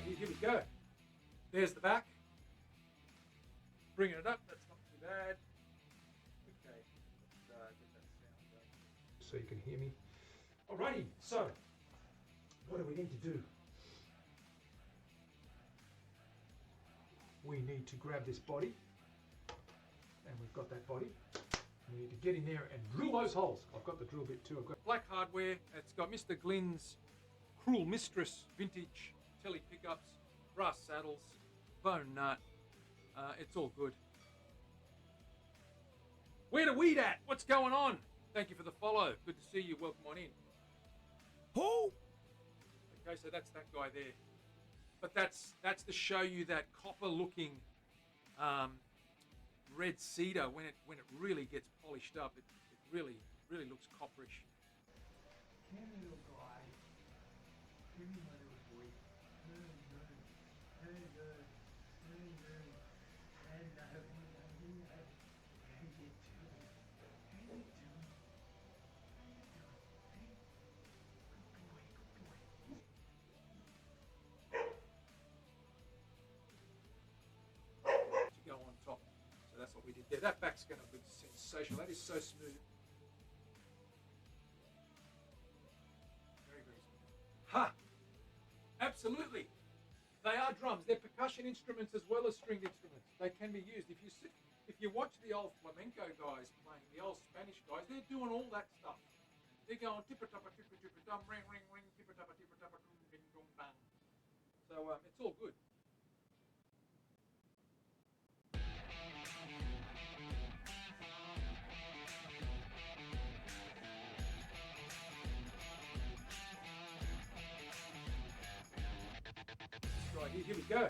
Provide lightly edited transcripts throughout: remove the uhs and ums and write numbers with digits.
Right, here we go. There's the back. Bringing it up, that's not too bad. Okay, let's get that sound going so you can hear me. Alrighty, so what do we need to do? We need to grab this body, and we've got that body. We need to get in there and drill those holes. I've got the drill bit too. I've got black hardware. It's got Mr. Glynn's Cruel Mistress vintage telly pickups, brass saddles, bone nut. It's all good. Where the weed at? What's going on? Thank you for the follow. Good to see you. Welcome on in. Who? Okay, so that's that guy there. But that's to show you that copper-looking red cedar when it really gets polished up. It really looks copperish. Come here, little guy. Come here, my little boy. Hello. Hello. How you doing? How you doing? To go on top. So that's what we did there. That back's going to be sensational. That is so smooth. Very smooth. Ha! Absolutely. They are drums. They're percussion instruments as well as stringed instruments. They can be used. If you watch the old flamenco guys playing, the old Spanish guys, they're doing all that stuff. They're going tippa-tappa, tippa-tippa-dum, ring, ring, ring, tippa-tappa, tippa-tappa, dum, ding, dum, bang. So it's all good. Right, here we go.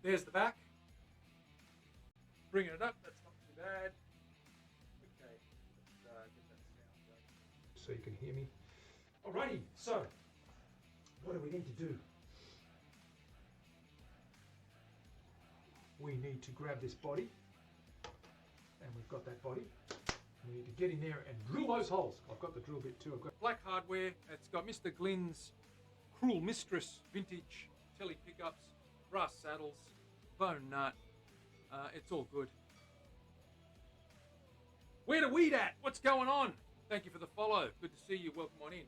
There's the back. Bringing it up, that's not too bad. Okay, let's get that sound going so you can hear me. Alrighty, so what do we need to do? We need to grab this body, and we've got that body. We need to get in there and drill those holes. I've got the drill bit too. I've got black hardware. It's got Mr. Glynn's Cruel Mistress vintage telly pickups, brass saddles, bone nut. It's all good. Where the weed at? What's going on? Thank you for the follow. Good to see you. Welcome on in.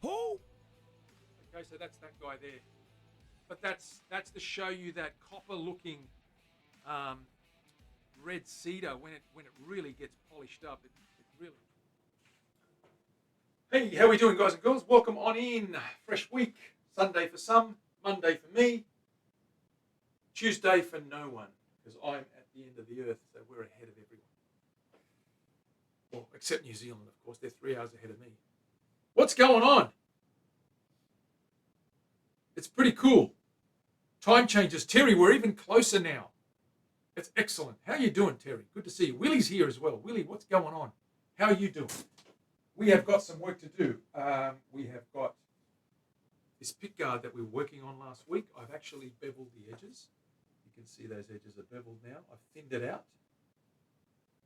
Who? Okay, so that's that guy there. But that's to show you that copper-looking red cedar when it really gets polished up. It really. Hey, how we doing, guys and girls? Welcome on in. Fresh week. Sunday for some, Monday for me, Tuesday for no one, because I'm at the end of the earth, so we're ahead of everyone. Well, except New Zealand, of course. They're 3 hours ahead of me. What's going on? It's pretty cool. Time changes. Terry, we're even closer now. It's excellent. How you doing, Terry? Good to see you. Willie's here as well. Willie, what's going on? How are you doing? We have got some work to do. We have got this pick guard that we were working on last week. I've actually beveled the edges. You can see those edges are beveled now. I've thinned it out,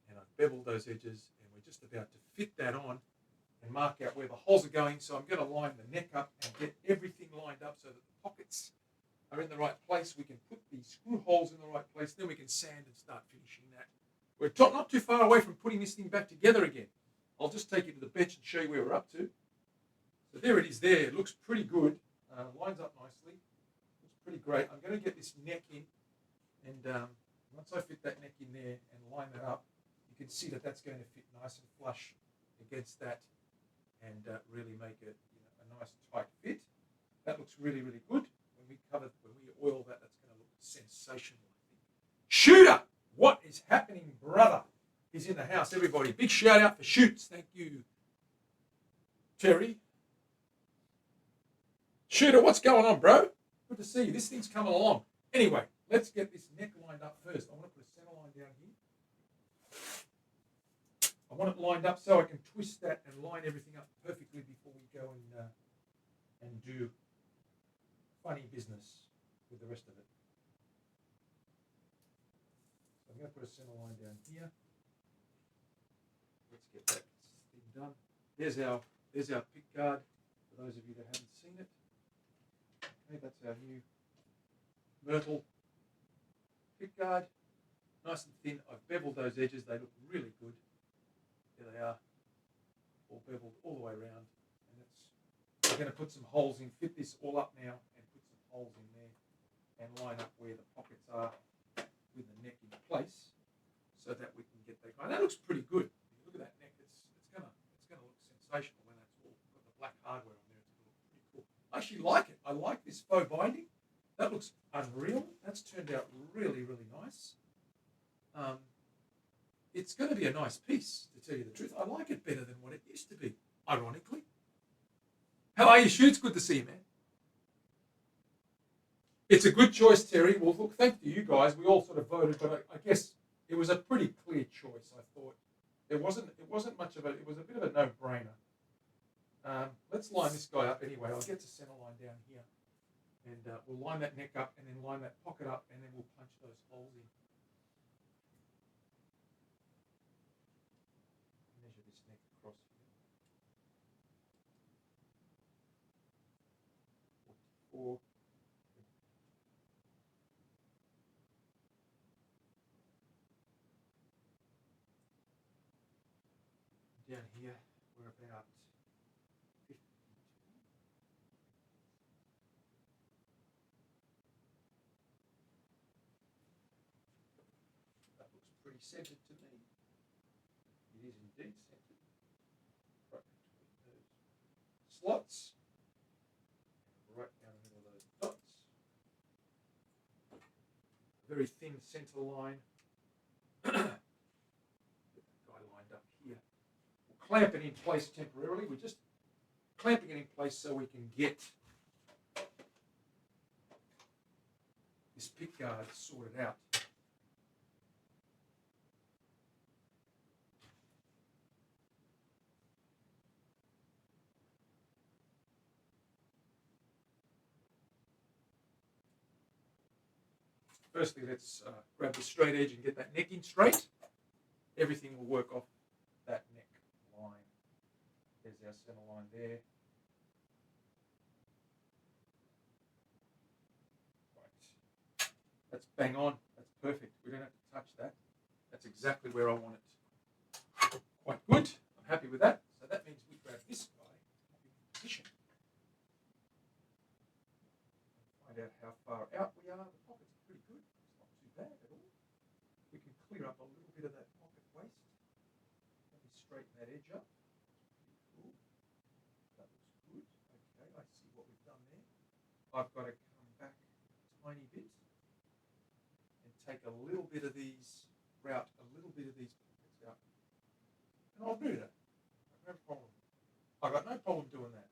and I've beveled those edges, and we're just about to fit that on and mark out where the holes are going. So I'm going to line the neck up and get everything lined up so that the pockets are in the right place. We can put the screw holes in the right place. Then we can sand and start finishing that. We're not too far away from putting this thing back together again. I'll just take you to the bench and show you where we're up to. So there it is there. It looks pretty good. Lines up nicely. Looks pretty great. I'm going to get this neck in, and once I fit that neck in there and line that up, you can see that that's going to fit nice and flush against that, and really make it a nice tight fit. That looks really good. When we oil that, that's going to look sensational, I think. Shooter, what is happening, brother? He's in the house, everybody. Big shout out for Shoots. Thank you, Terry. Shooter, what's going on, bro? Good to see you. This thing's coming along. Anyway, let's get this neck lined up first. I want to put a center line down here. I want it lined up so I can twist that and line everything up perfectly before we go and do funny business with the rest of it. So I'm going to put a center line down here. Let's get that thing done. There's our pick guard, for those of you that haven't seen it. Okay, that's our new myrtle pickguard. Nice and thin. I've beveled those edges. They look really good. There they are, all beveled all the way around. And I'm going to put some holes in, fit this all up now, and put some holes in there, and line up where the pockets are with the neck in place, so that we can get that going. That looks pretty good. Look at that neck. It's gonna look sensational when that's all got the black hardware on there. It's gonna look pretty cool. I actually like it. I like this faux binding. That looks unreal. That's turned out really, really nice. It's going to be a nice piece, to tell you the truth. I like it better than what it used to be, ironically. How are you, Shoots? Good to see you, man. It's a good choice, Terry. Well, look, thank you guys. We all sort of voted, but I guess it was a pretty clear choice, I thought. It wasn't much of it was a bit of a no-brainer. Let's line this guy up anyway. I'll get to center line down here. And we'll line that neck up and then line that pocket up, and then we'll punch those holes in. Measure this neck across here. 44. Down here, we're about 52. That looks pretty centered to me. It is indeed centered. Right between those slots. Right down the middle of those dots. A very thin center line. Get that guy lined up here. We'll clamp it in place temporarily. We're just clamping it in place so we can get this pick guard sorted out. Firstly, let's grab the straight edge and get that neck in straight. Everything will work off that neck line. There's our center line there. Right. That's bang on. That's perfect. We don't have to touch that. That's exactly where I want it. Quite good. I'm happy with that. So that means we grab this guy in position. Find out how far out we are. The pocket's pretty good. It's not too bad at all. We can clear up a little bit of that pocket waste. Let me straighten that edge up. Pretty cool. That looks good. Okay, I see what we've done there. I've got to come back a tiny bit and take a little bit of these, route a little bit of these pockets out. And I'll do that. No problem. I've got no problem doing that.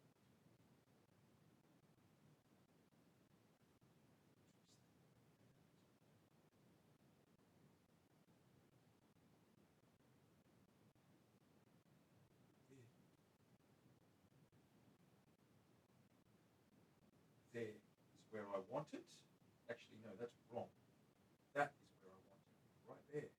There is where I want it. Actually, no, that's wrong. That is where I want it. Right there.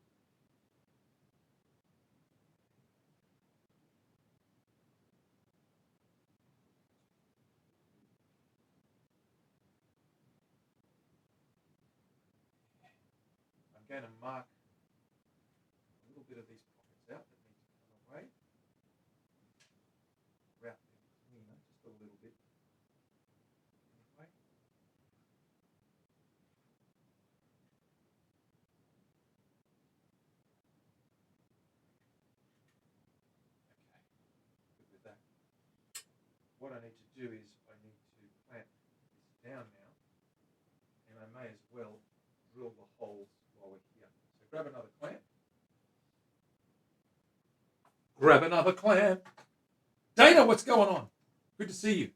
I'm going to mark a little bit of these pockets out that need to come away. Route them cleaner, just a little bit. Anyway. Okay, good with that. What I need to do is I need to clamp this down now, and I may as well drill the holes while we're here. So grab another clamp. Grab another clamp. Dana, what's going on? Good to see you.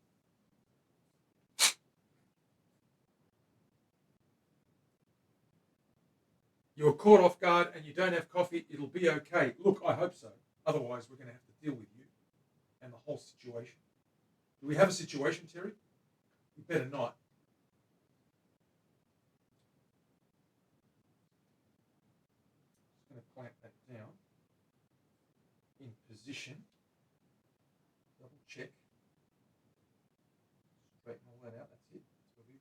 You're caught off guard and you don't have coffee, it'll be okay. Look, I hope so. Otherwise, we're going to have to deal with you and the whole situation. Do we have a situation, Terry? We better not. Just going to clamp that down in position. Double check. Straighten all that out. That's it. That's where we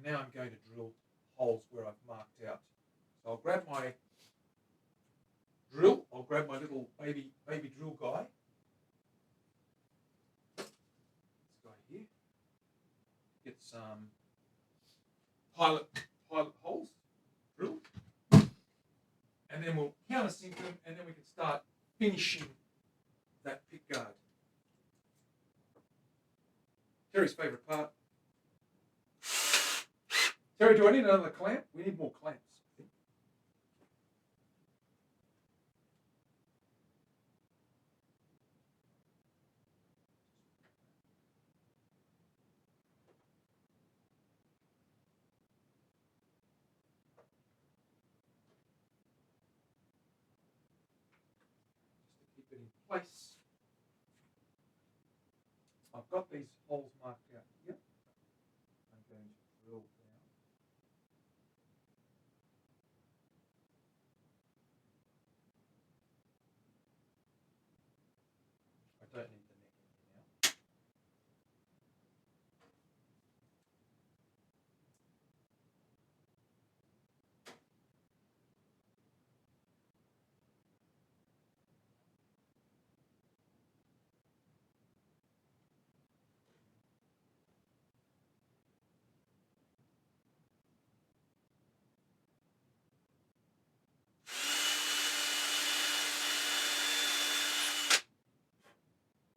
now I'm going to drill holes where I've marked out. So I'll grab my drill. I'll grab my little baby drill guy. This guy here. Get some pilot holes drilled. And then we'll countersink them, and then we can start finishing that pick guard. Terry's favourite part. Terry, do I need another clamp? We need more clamps. Just to keep it in place. I've got these holes marked out here. I'm going to drill down. I don't need the neck in here now.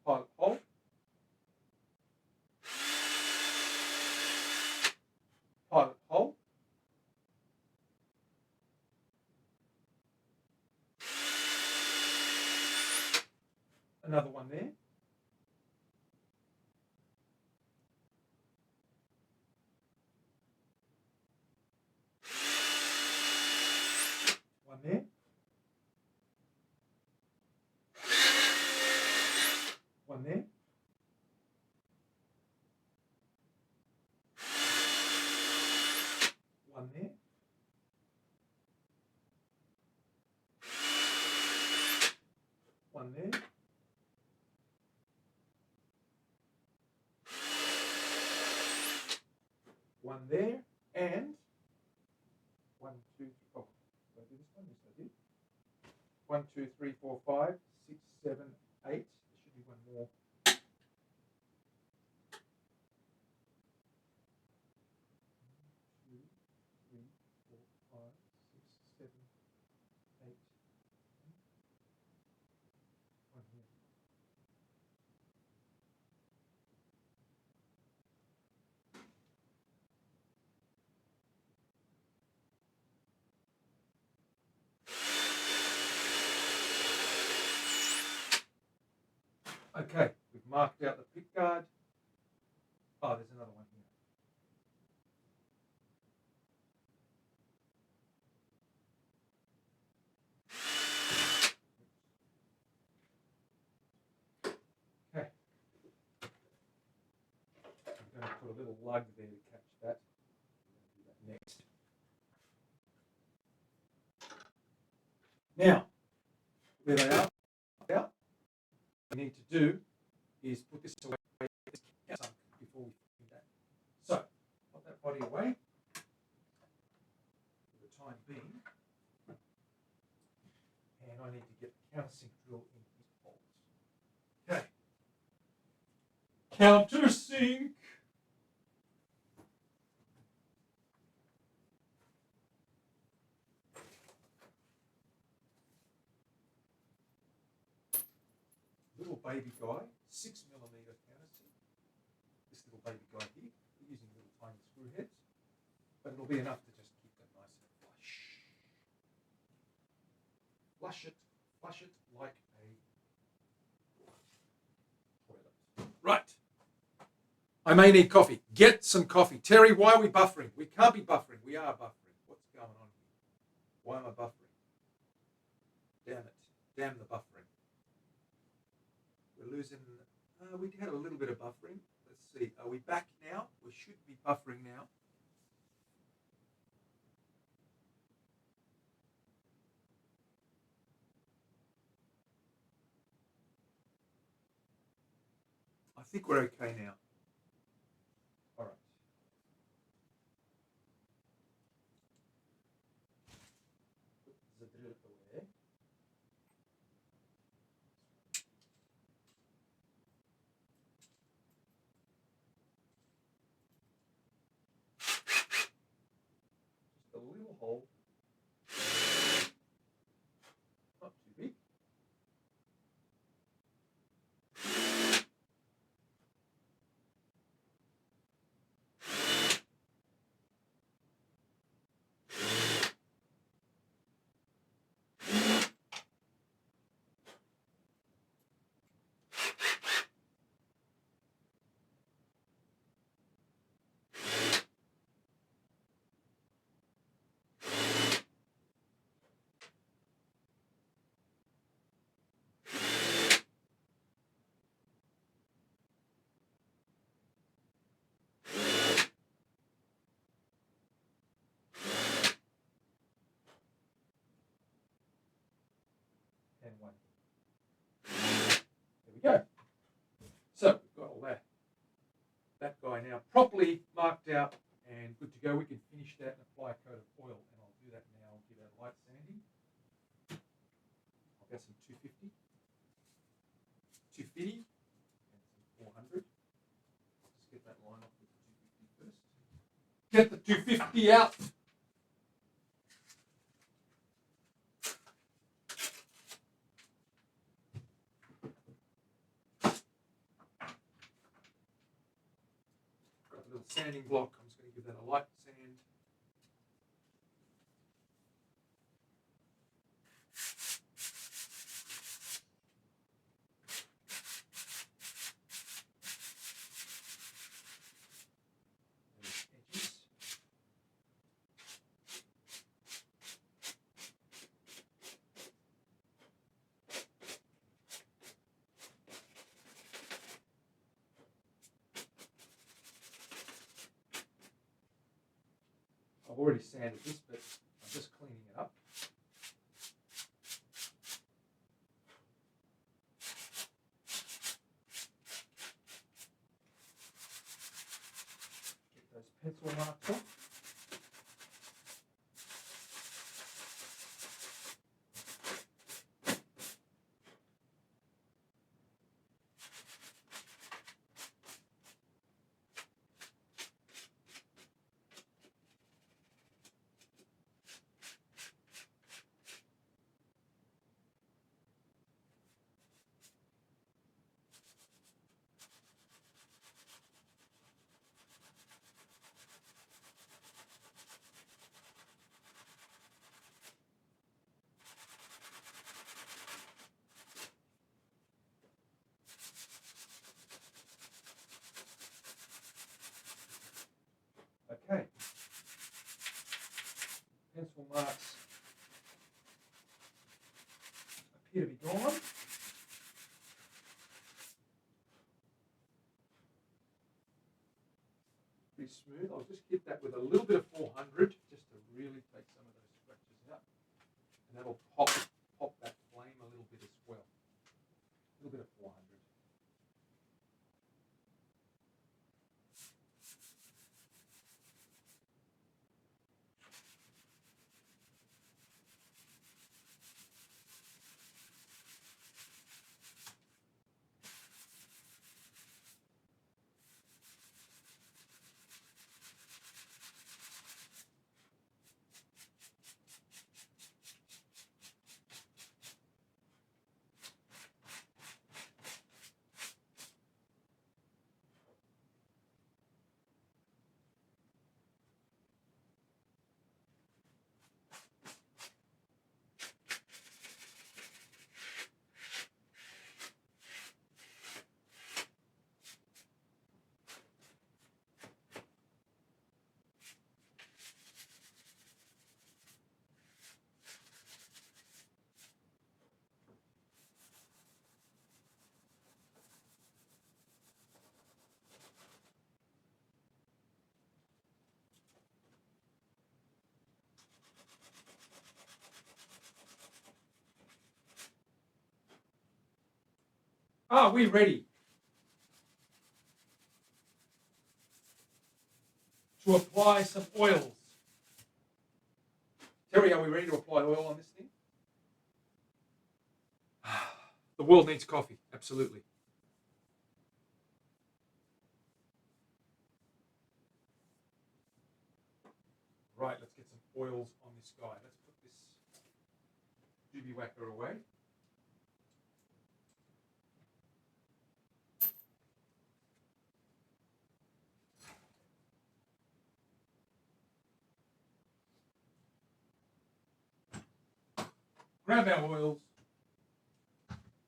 Pilot hole. Pilot hole. Another one there. One there. One there. One there. One there. One there. And 1, 2, 3. Oh, did I do this one? Yes, I did. 1, 2, 3, 4, 5, 6, 7, 8. There should be one more. 2, 3, 4, 5, 6, 7, 8. One here. Okay, we've marked out the pick guard. Oh, there's another one here. Okay. I'm going to put a little lug there to catch that. I'm going to do that next. Now, where they are, what we need to do is put this away before we do that. So, put that body away for the time being. And I need to get the countersink drill in these holes. Okay. Countersink. Little baby guy, 6mm countersink. This little baby guy here, we're using little tiny screw heads, but it'll be enough to just keep them nice and flush. Flush it like a toilet. Right. I may need coffee. Get some coffee. Terry, why are we buffering? We can't be buffering. We are buffering. What's going on here? Why am I buffering? Damn it. Damn the buffering. We're losing, we had a little bit of buffering. Let's see, are we back now? We should be buffering now. I think we're okay now. All right. it away. Just a little hole. Not too big. And one. There we go. So we've got all that guy now properly marked out and good to go. We can finish that and apply a coat of oil, and I'll do that now. I'll give it a light sanding. I'll get some 250, 250, and some 400. Just get that line off with the 250 first. Get the 250 out. Got a little sanding block. I'm just going to give that a light sand. Edges. I've already sanded this, but I'm just cleaning it up. Get those pencil marks off. Okay. Pencil marks appear to be gone. Pretty smooth. I'll just hit that with a little bit of 400 just to really take some of those scratches out. And that'll pop that flame a little bit as well. A little bit of 400. Are we ready to apply some oils? Terry, are we ready to apply oil on this thing? The world needs coffee, absolutely. Right, let's get some oils on this guy. Let's put this doobie whacker away. Grab our oils.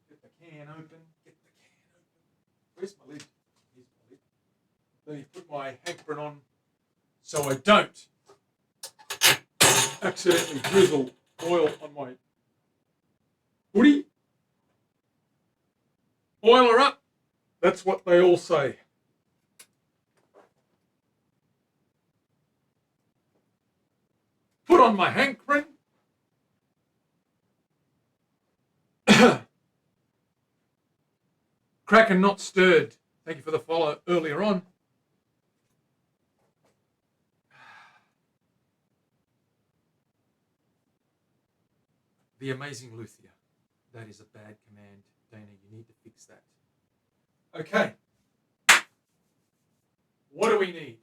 Get the can open. Get the can open. Where's my lid? Here's my lid. Let me put my apron on so I don't accidentally drizzle oil on my hoodie. Oil her up. That's what they all say. Put on my hankering. Kraken not stirred. Thank you for the follow earlier on. The amazing Luthier. That is a bad command, Dana. You need to fix that. Okay. What do we need?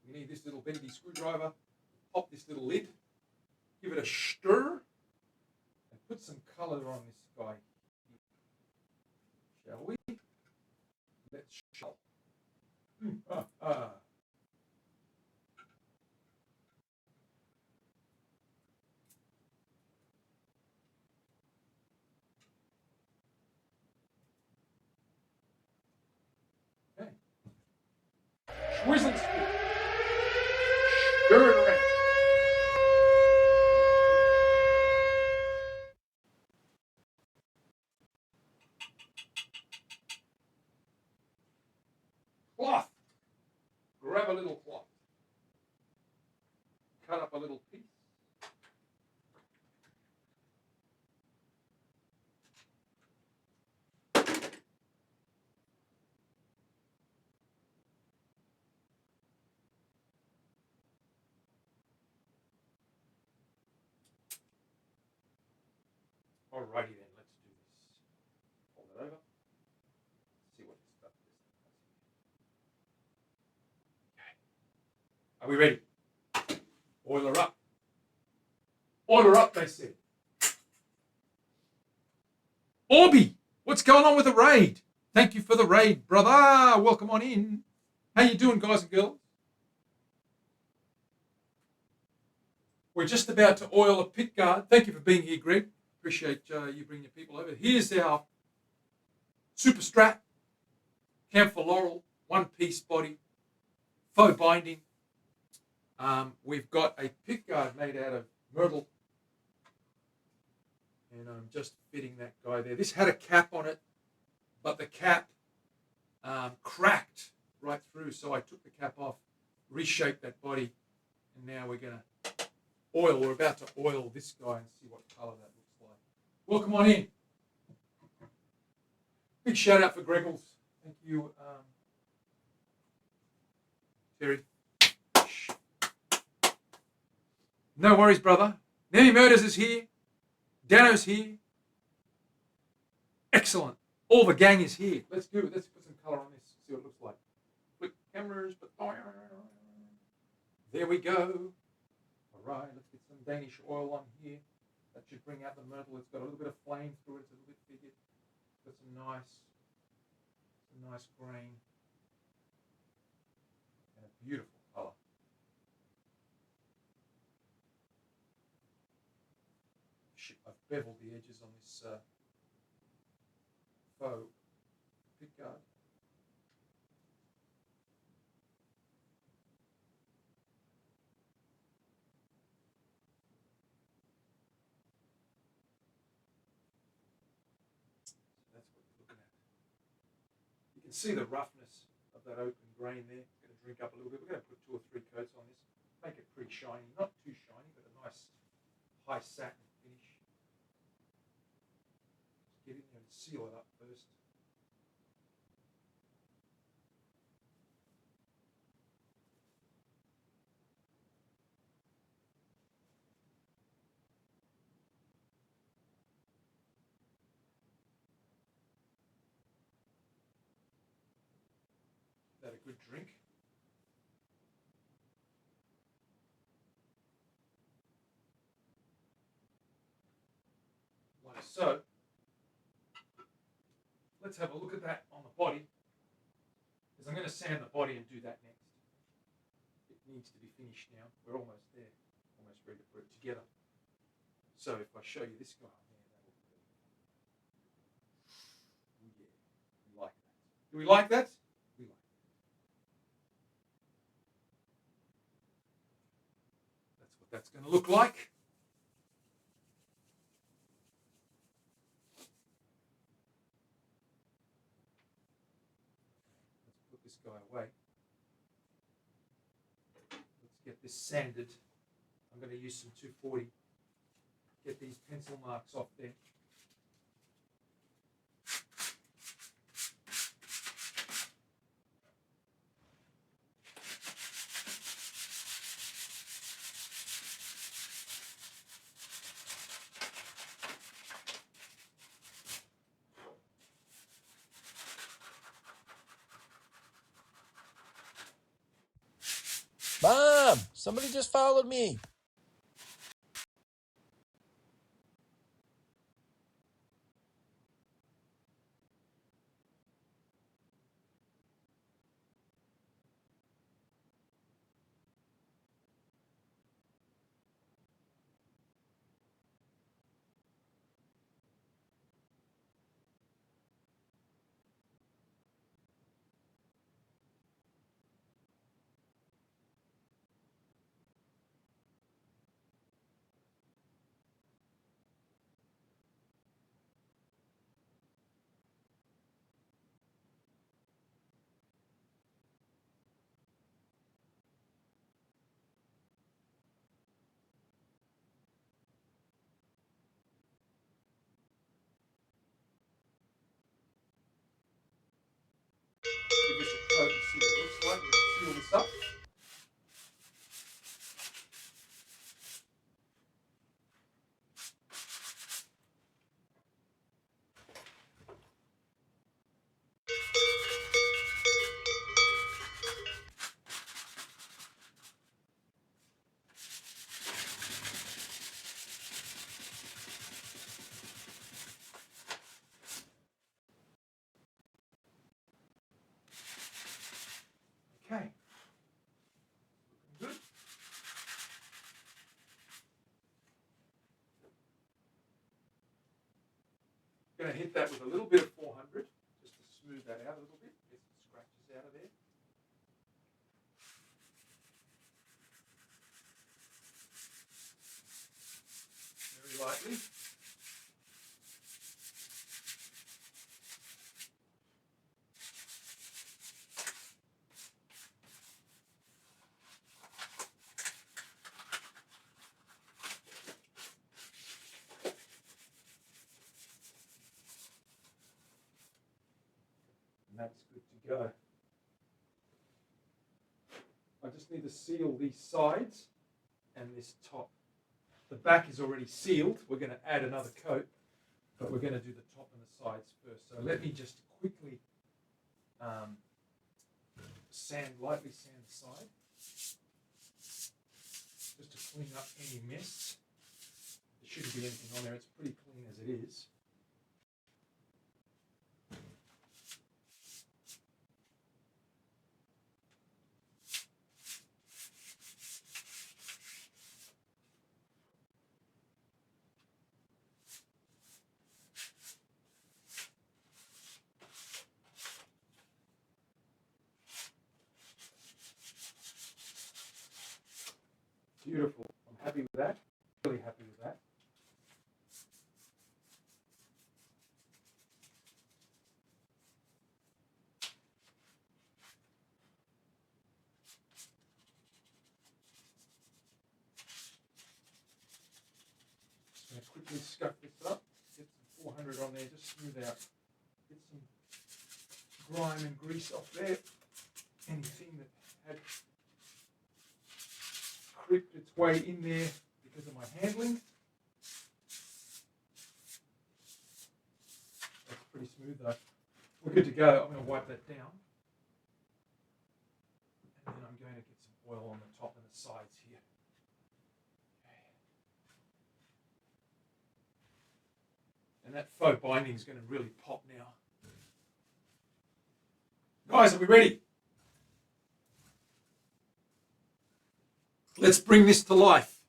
We need this little bendy screwdriver. Pop this little lid. Give it a stir. And put some colour on this guy. Shall we? Let's shall. Okay. Swizzle stick. Stir it around. Cloth. Grab a little cloth. Cut up a little piece. Alrighty then, let's do this. Fold it over. See what this stuff is. Okay. Are we ready? Oil her up. Oil her up, they said. Orby, what's going on with the raid? Thank you for the raid, brother. Welcome on in. How you doing, guys and girls? We're just about to oil a pit guard. Thank you for being here, Greg. Appreciate you bringing your people over. Here's our super strap, camphor laurel, one-piece body, faux binding. We've got a pit guard made out of myrtle, and I'm just fitting that guy there. This had a cap on it, but the cap cracked right through, so I took the cap off, reshaped that body, and now we're going to oil. We're about to oil this guy and see what color that looks like. Welcome on in. Big shout out for Greggles. Thank you, Terry. No worries, brother. Nanny Murders is here. Dano's here. Excellent. All the gang is here. Let's do it. Let's put some color on this. See what it looks like. Flick cameras. There we go. All right. Let's get some Danish oil on here. That should bring out the myrtle. It's got a little bit of flame through it. It's a little bit figured. Got some nice grain. And a beautiful color. I've beveled the edges on this faux pit guard. That's what we're looking at. You can see the roughness of that open grain there. It's going to drink up a little bit. We're going to put 2 or 3 coats on this. Make it pretty shiny. Not too shiny, but a nice high satin finish. Get in there and seal it up first. a good drink. Like so. Let's have a look at that on the body, because I'm going to sand the body and do that next. It needs to be finished now. We're almost there, almost ready to put it together. So if I show you this guy, yeah, we like that. Do we like that? We like that. That's what that's going to look like. Let's put this guy away. Let's get this sanded. I'm going to use some 240. Get these pencil marks off there. Mom, somebody just followed me. Give this a coat and see what it looks like. We're going to seal this up. Okay. Looking good. Going to hit that with a little bit of 400 just to smooth that out a little bit. Get some scratches out of there. Very lightly. And that's good to go. I just need to seal these sides and this top. The back is already sealed. We're going to add another coat, but we're going to do the top and the sides first. So let me just quickly lightly sand the side, just to clean up any mess. There shouldn't be anything on there. It's pretty clean as it is. Beautiful. I'm happy with that. Really happy with that. Just going to quickly scuff this up. Get some 400 on there. Just smooth out. Get some grime and grease off there. Anything that had creeped its way in there because of my handling. That's pretty smooth though. We're good to go. I'm going to wipe that down. And that faux binding is going to really pop now. Guys, are we ready? Let's bring this to life.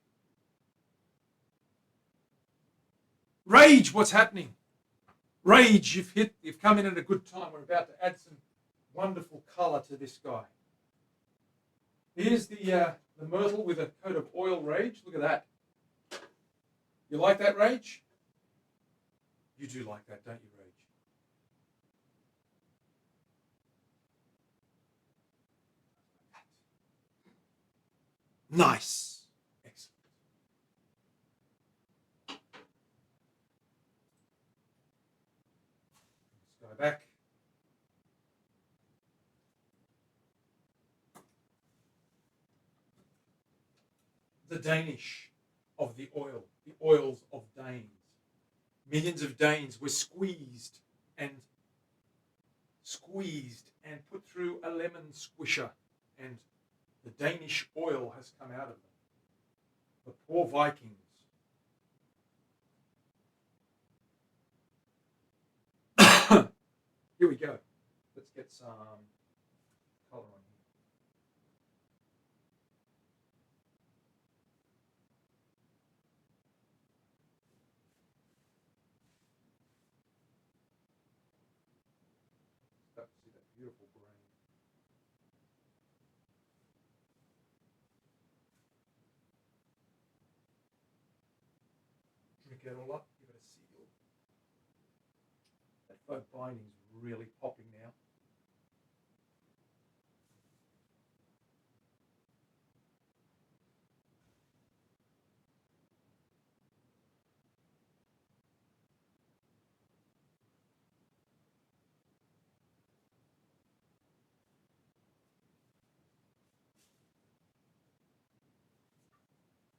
Rage, what's happening? Rage, you've come in at a good time. We're about to add some wonderful colour to this guy. Here's the myrtle with a coat of oil rage. Look at that. You like that, Rage? You do like that, don't you, Rage? Nice. Excellent. Let's go back. The Danish of the oil, the oils of Danes. Millions of Danes were squeezed and put through a lemon squisher, and the Danish oil has come out of them. The poor Vikings. Here we go. Let's get some colour on here. Start to see that beautiful grain. Drink it all up, give it a seal. That faux binding is really popping now.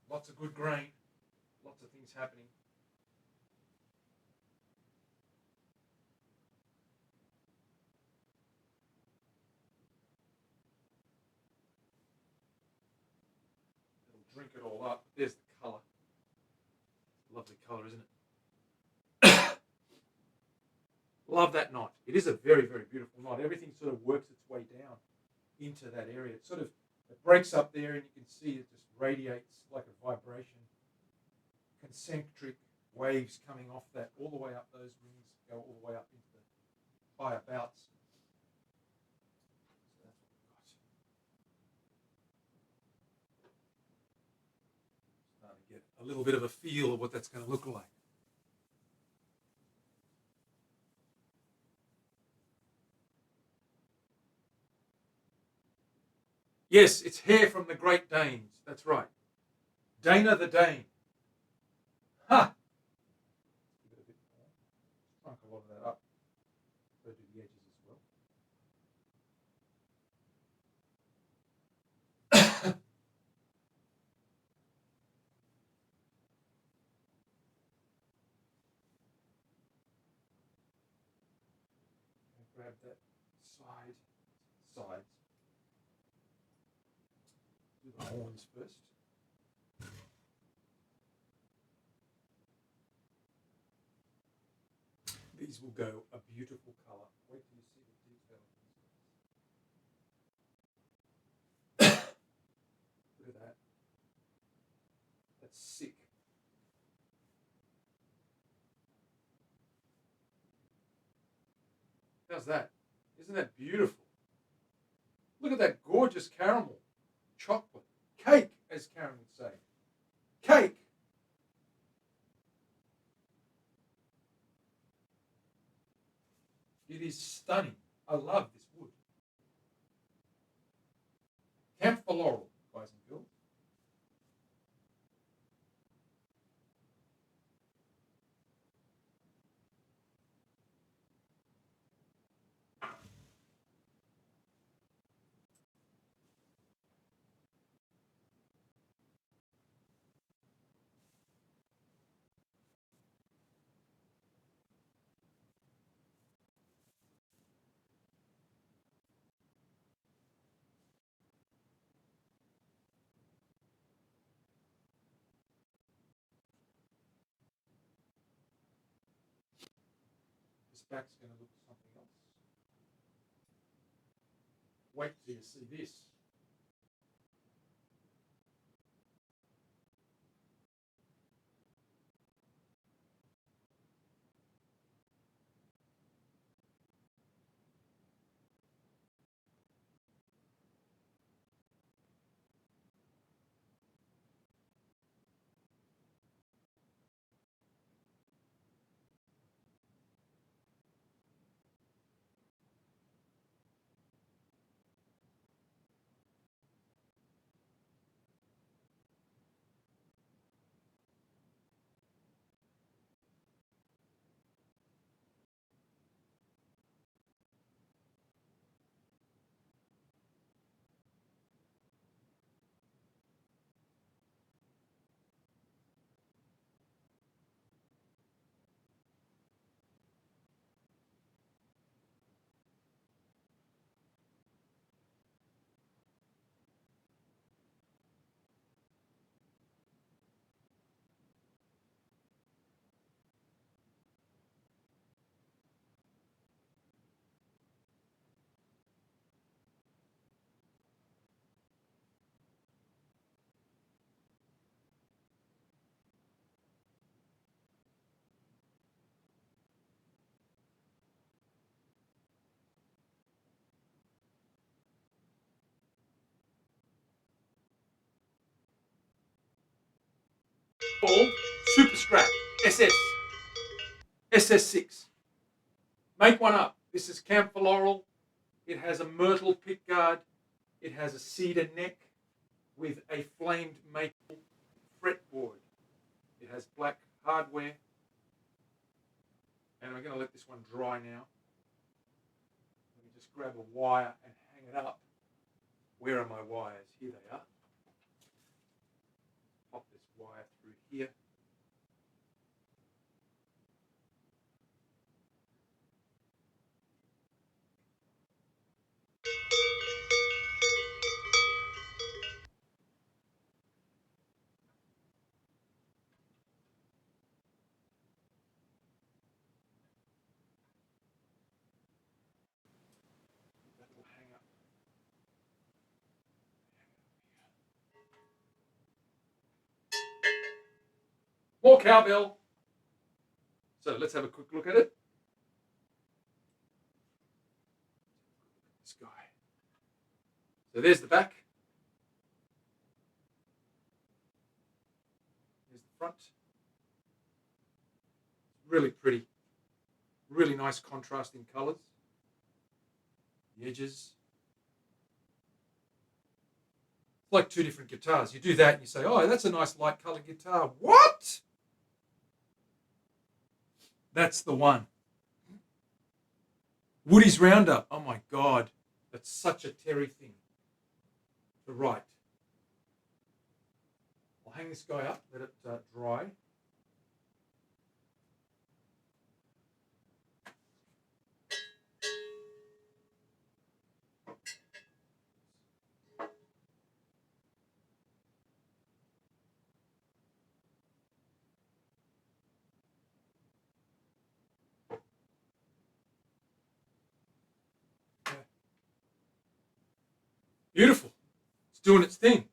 Lots of good grain, lots of things happening. It'll drink it all up. There's the colour. Lovely colour, isn't it? Love that knot. It is a very, very beautiful knot. Everything sort of works its way down into that area. It breaks up there, and you can see it just radiates like a vibration. Concentric waves coming off that all the way up those rings, go all the way up into the higher bouts. So that's what we've got. Starting to get a little bit of a feel of what that's going to look like. Yes, it's hair from the Great Danes. That's right. Dana the Dane. Ha! Give it a bit more. Shrunk a lot of that up. So do the edges as well. Grab that sides. Do the horns first. These will go a beautiful colour. Wait till you see the detail of these. Look at that. That's sick. How's that? Isn't that beautiful? Look at that gorgeous caramel. Chocolate. Cake, as Karen would say. Cake. It is stunning. I love this wood. Camphor laurel, guys and girls. back's going to look something else. Wait till you see this. All super scrap SS6. Make one up. This is camphor laurel. It has a myrtle pickguard. It has a cedar neck with a flamed maple fretboard. It has black hardware. And we're going to let this one dry now. Let me just grab a wire and hang it up. Where are my wires? Here they are. Pop this wire through here. That will hang up. More cowbell. So let's have a quick look at it. This guy. So there's the back. There's the front. Really pretty. Really nice contrasting colours. The edges. It's like two different guitars. You do that and you say, oh, that's a nice light coloured guitar. What? That's the one. Woody's Roundup. Oh my God. That's such a Terry thing to write. I'll hang this guy up, let it dry. Beautiful. It's doing its thing.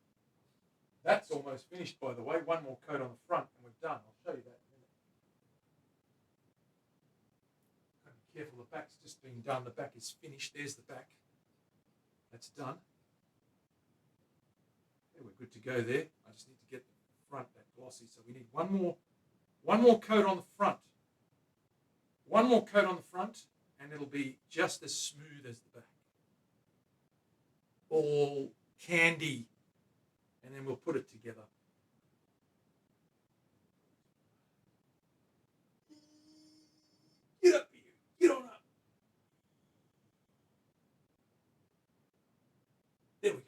That's almost finished, by the way. One more coat on the front and we're done. I'll show you that in a minute. Gotta be careful, the back's just been done. The back is finished. There's the back. That's done. Okay, we're good to go there. I just need to get the front that glossy. So we need one more coat on the front. One more coat on the front and it'll be just as smooth as the back. All candy. And then we'll put it together. Get up here. Get on up. There we go.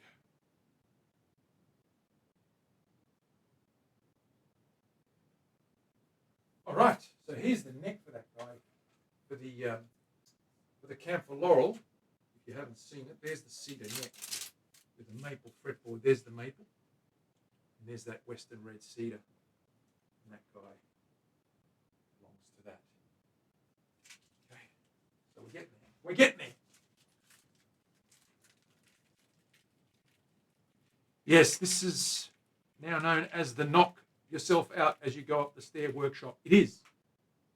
All right. So here's the neck for that guy. For the camphor laurel. If you haven't seen it, there's the cedar neck with the maple fretboard. There's the maple. And there's that western red cedar. And that guy belongs to that. Okay. We're getting there. Yes, this is now known as the knock yourself out as you go up the stair workshop. It is.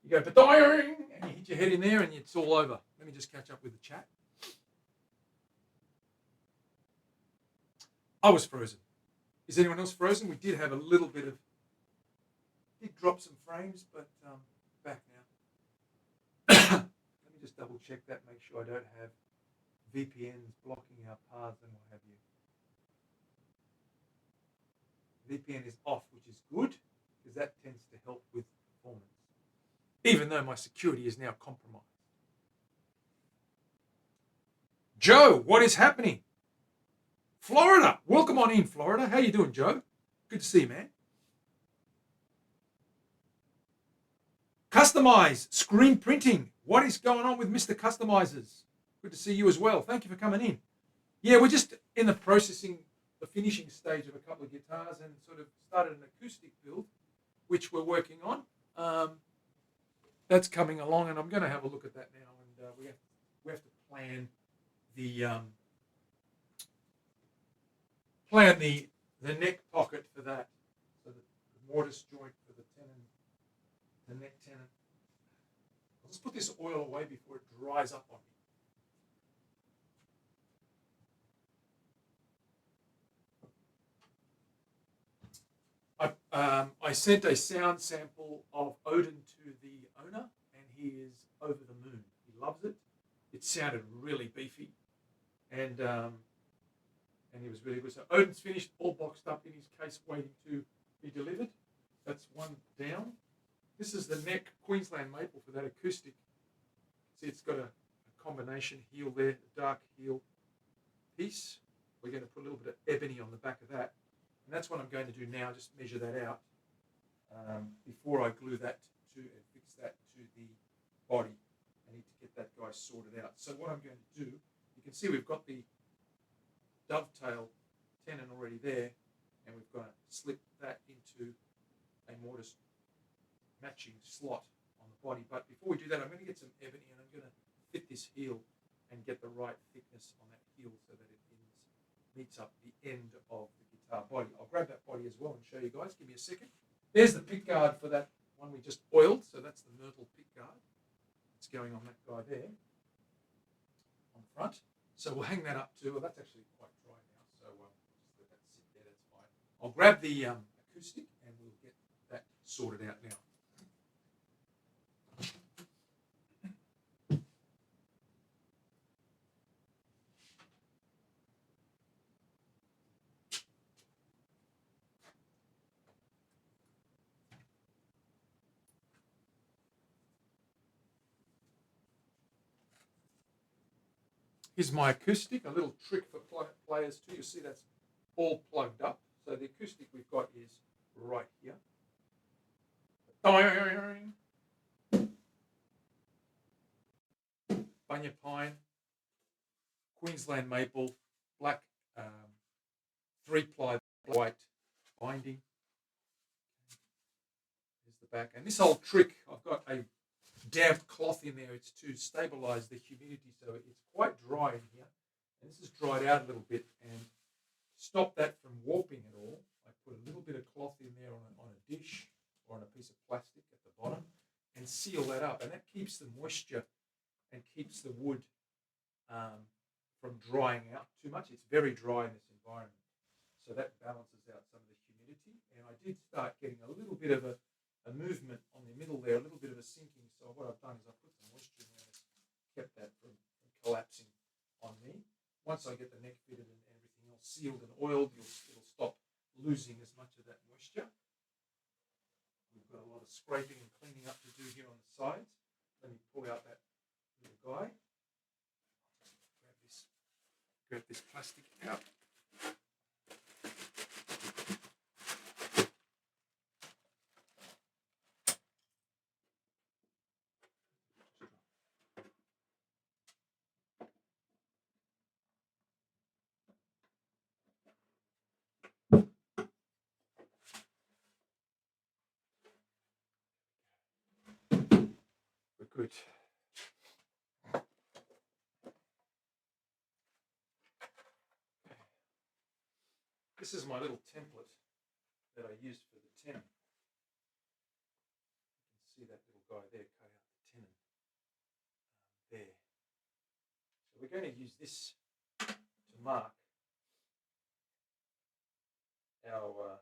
You go ba-ding, and you hit your head in there and it's all over. Let me just catch up with the chat. I was frozen. Is anyone else frozen? We did have a little bit of, did drop some frames, but back now. Let me just double check that, make sure I don't have VPNs blocking our paths and what have you. VPN is off, which is good, because that tends to help with performance, even though my security is now compromised. Joe, what is happening? Florida, welcome on in, Florida. How you doing, Joe? Good to see you, man. Customize, screen printing. What is going on with Mr. Customizers? Good to see you as well. Thank you for coming in. Yeah, we're just in the finishing stage of a couple of guitars and sort of started an acoustic build, which we're working on. That's coming along, and I'm going to have a look at that now. And we have to plan the neck pocket for that, so the mortise joint for the tenon, the neck tenon. I'll just put this oil away before it dries up on me. I sent a sound sample of Odin to the owner, and he is over the moon. He loves it. It sounded really beefy, and he was really good. So Odin's finished, all boxed up in his case, waiting to be delivered. That's one down. This is the neck Queensland maple for that acoustic. See, it's got a combination heel there, a dark heel piece. We're going to put a little bit of ebony on the back of that. And that's what I'm going to do now, just measure that out before I glue that to and fix that to the body. I need to get that guy sorted out. So what I'm going to do, you can see we've got the dovetail tenon already there, and we've got to slip that into a mortise matching slot on the body. But before we do that, I'm going to get some ebony and I'm going to fit this heel and get the right thickness on that heel so that it meets up the end of the guitar body. I'll grab that body as well and show you guys. Give me a second. There's the pick guard for that one we just oiled. So that's the Myrtle pick guard. It's going on that guy there on the front. So we'll hang that up too. Well, that's actually quite dry now, so just let that sit there. That's fine. I'll grab the acoustic and we'll get that sorted out now. Here's my acoustic, a little trick for players too. You see that's all plugged up. So the acoustic we've got is right here. Bunya pine, Queensland maple, black 3-ply white binding. There's the back. And this whole trick, I've got a damp cloth in there. It's to stabilize the humidity, so it's quite dry in here. And this is dried out a little bit, and to stop that from warping at all, I put a little bit of cloth in there on a dish or on a piece of plastic at the bottom and seal that up, and that keeps the moisture and keeps the wood from drying out too much. It's very dry in this environment, so that balances out some of the humidity. And I did start getting a little bit of a movement on the middle there, a little bit of a sinking. So what I've done is I've put some moisture in there, kept that from collapsing on me. Once I get the neck fitted and everything else sealed and oiled, it'll stop losing as much of that moisture. We've got a lot of scraping and cleaning up to do here on the sides. Let me pull out that little guy. Grab this plastic out. We're good. This is my little template that I used for the tenon. You can see that little guy there cut out the tenon there. So we're going to use this to mark our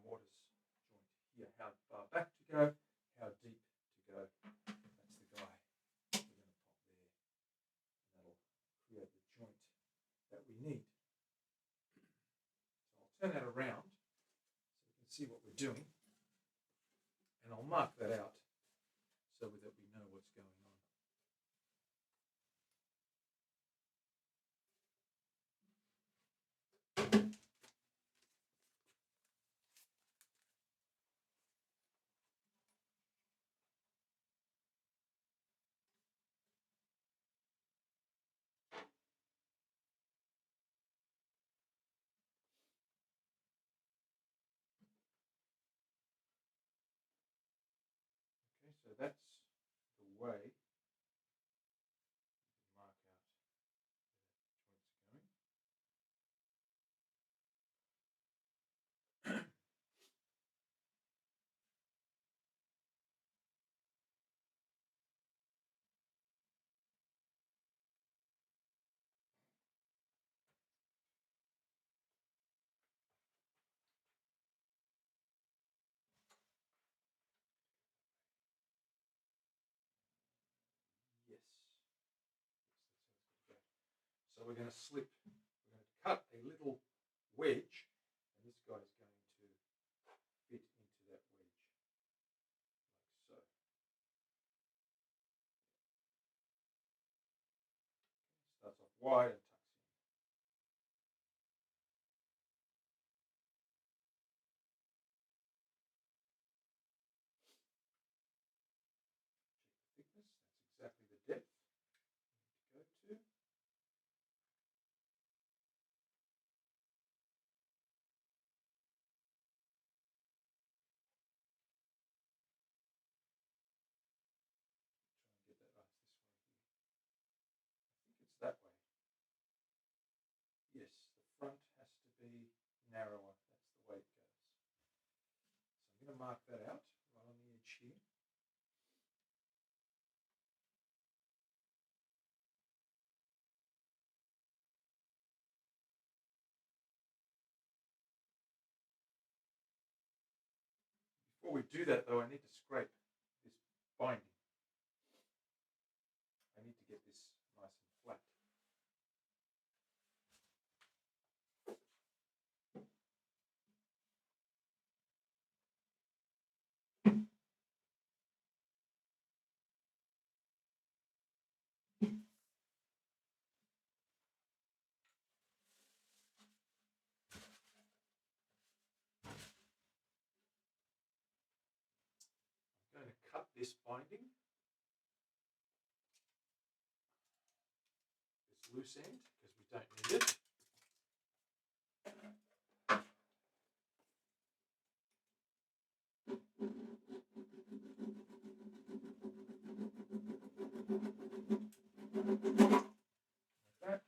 mortise joint here, how far back to go, how deep to go. That's the guy we're going to pop there. And that'll create the joint that we need. So I'll turn that around so we can see what we're doing. And I'll mark that out so that we know what's going on. Okay, so that's the way you can mark out where that joint's going. Yes. Yes, that's how it's going to go. So we're going to slip, we're going to cut a little wedge, and this guy's going to fit into that wedge, like so. Starts off wide and tucks in. Check the thickness, that's exactly the depth we need to go to. Try and get that right this way here. I think it's that way. Yes, the front has to be narrower. That's the way it goes. So I'm going to mark that out right on the edge here. Before we do that though, I need to scrape this binding. I need to get this nice and flat. I'm going to cut this binding, this loose end, because we don't need it. Like that.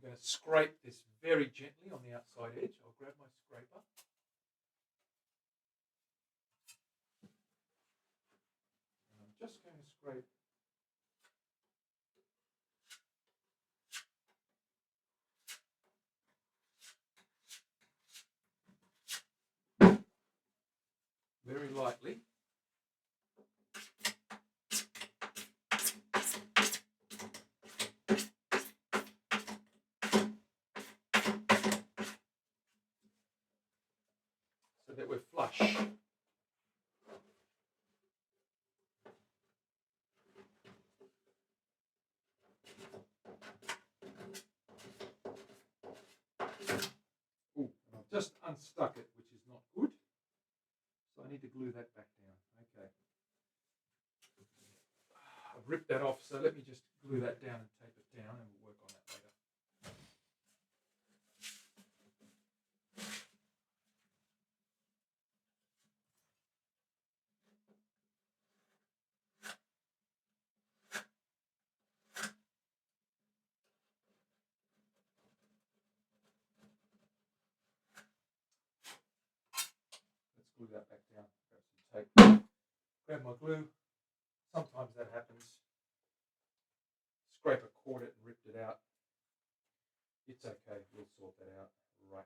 I'm going to scrape this very gently on the outside edge. I'll grab my scraper. And I'm just going to scrape very lightly. So that we're flush. Ooh, and I've just unstuck it, which is not good. So I need to glue that back down. Okay. I've ripped that off, so let me just glue that down and tape it down, and we'll work on that later. Let's glue that back down. Grab some tape. Grab my glue. Sometimes that happens. Scraper caught it and ripped it out. It's okay. We'll sort that out right now.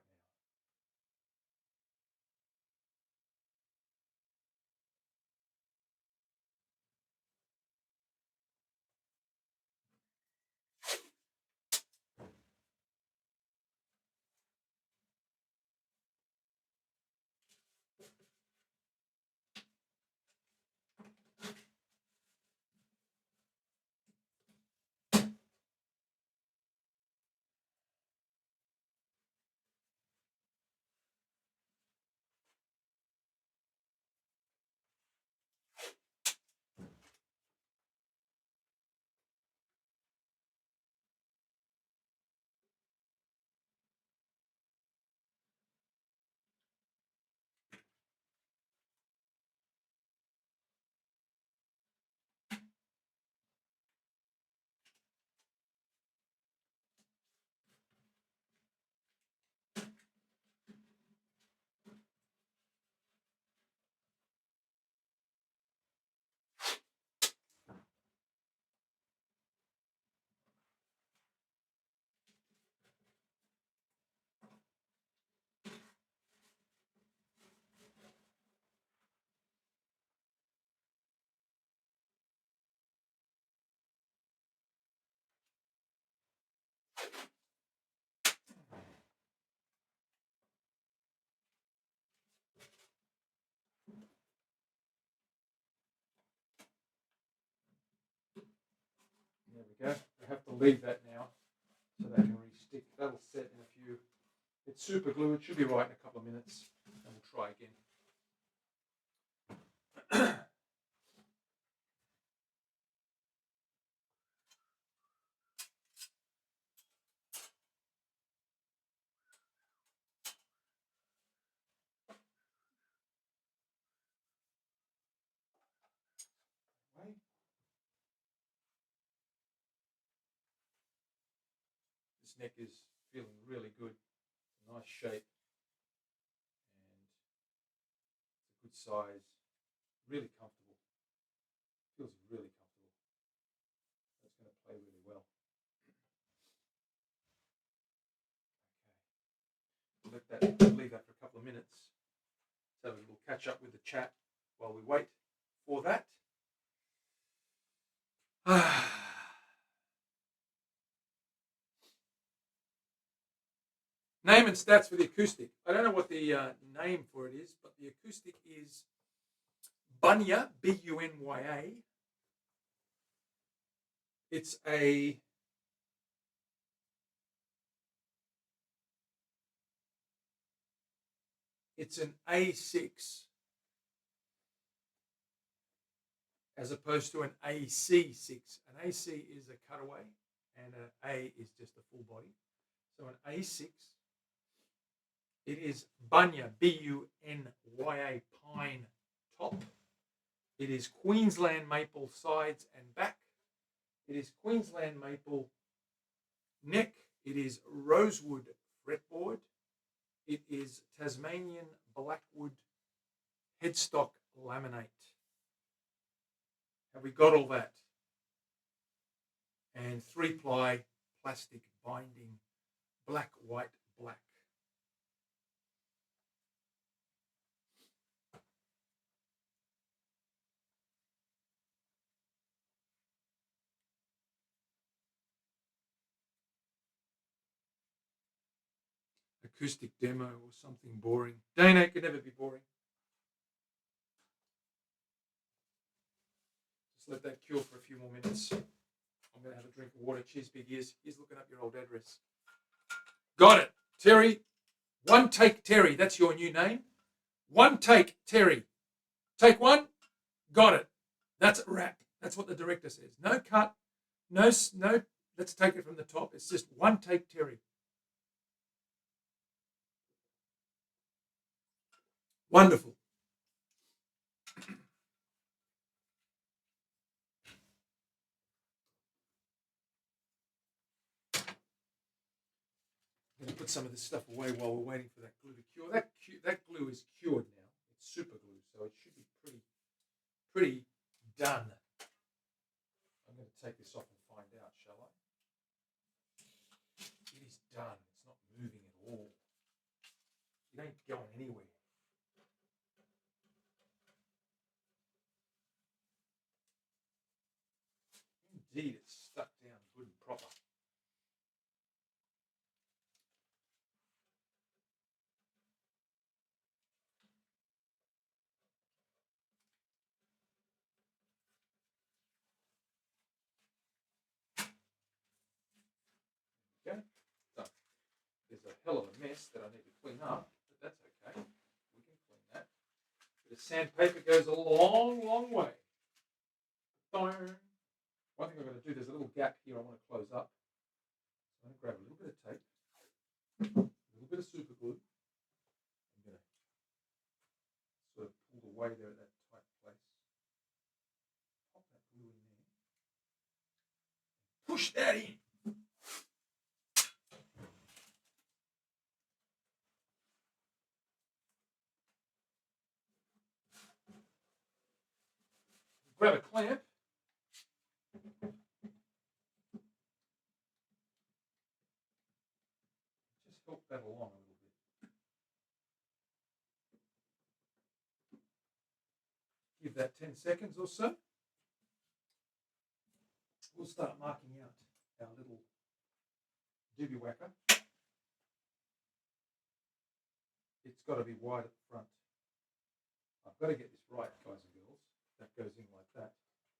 There we go. We have to leave that now so that can re-stick. That'll set in a few. It's super glue. It should be right in a couple of minutes, and we'll try again. Right. This neck is feeling really good. It's a nice shape, and it's a good size. Really comfortable. Feels really comfortable. That's going to play really well. Okay. Leave that for a couple of minutes. So we'll catch up with the chat while we wait for that. Name and stats for the acoustic. I don't know what the name for it is, but the acoustic is Bunya, B-U-N-Y-A. It's an A6 as opposed to an AC6. An AC is a cutaway and an A is just a full body. So an A6, it is Bunya, B-U-N-Y-A, pine top. It is Queensland maple sides and back. It is Queensland maple neck. It is rosewood fretboard. It is Tasmanian blackwood headstock laminate. Have we got all that? And 3-ply plastic binding, black, white, black. Acoustic demo or something boring. Dana, it can never be boring. Just let that cure for a few more minutes. I'm going to have a drink of water. Cheers, big ears. He's looking up your old address. Got it. Terry. One take, Terry. That's your new name. One take, Terry. Take one. Got it. That's a wrap. That's what the director says. No cut, no, let's take it from the top. It's just one take, Terry. Wonderful. I'm going to put some of this stuff away while we're waiting for that glue to cure. That glue is cured now. It's super glue, so it should be pretty done. I'm going to take this off and find out, shall I? It is done. It's not moving at all. It ain't going anywhere. Indeed, it's stuck down good and proper. Okay, so there's a hell of a mess that I need to clean up, but that's okay. We can clean that. The sandpaper goes a long, long way. One thing I'm going to do, there's a little gap here I want to close up. So I'm going to grab a little bit of tape, a little bit of super glue. I'm going to sort of pull away there at that tight place. Pop that glue in there. Push that in. Grab a clamp. Just help that along a little bit. Give that 10 seconds or so. We'll start marking out our little doobie whacker. It's got to be wide at the front. I've got to get this right, guys and girls. That goes in like that.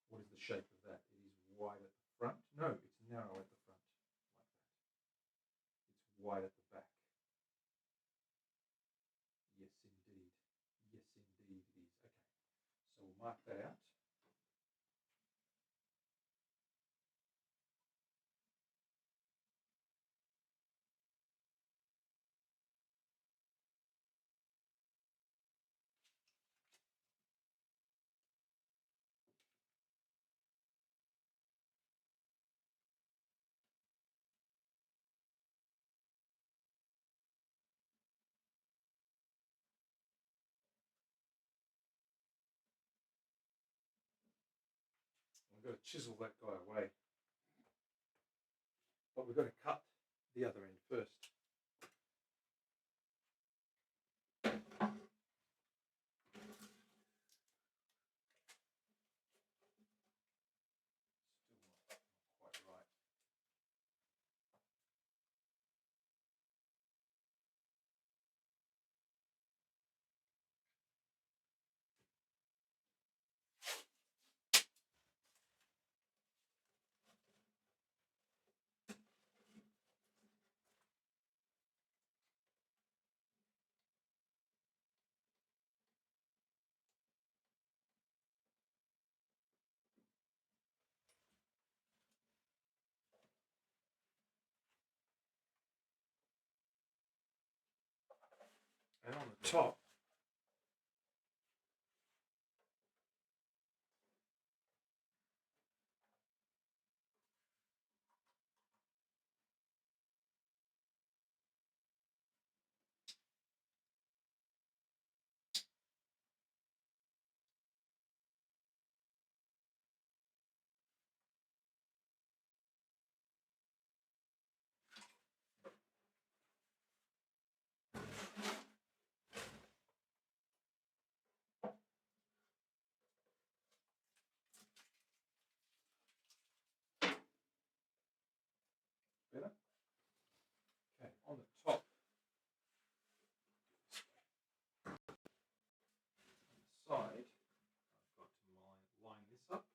What is the shape of that? It is wide at the front. No, it's narrow at the front, like that. It's wide at the back. Yes, indeed. Yes, indeed it is. Okay, so we'll mark that out. We've got to chisel that guy away. But we've got to cut the other end first. Still not quite right. And on the top, better. Okay, on the top, side, I've got to line this up with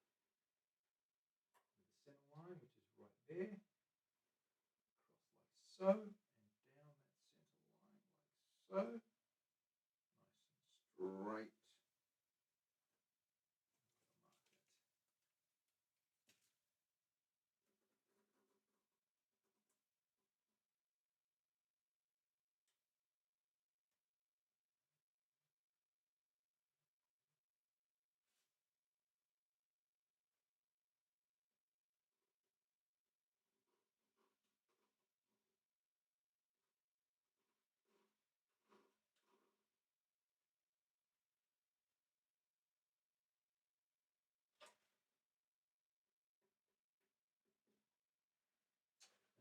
the center line, which is right there, across like so, and down that center line like so, nice and straight.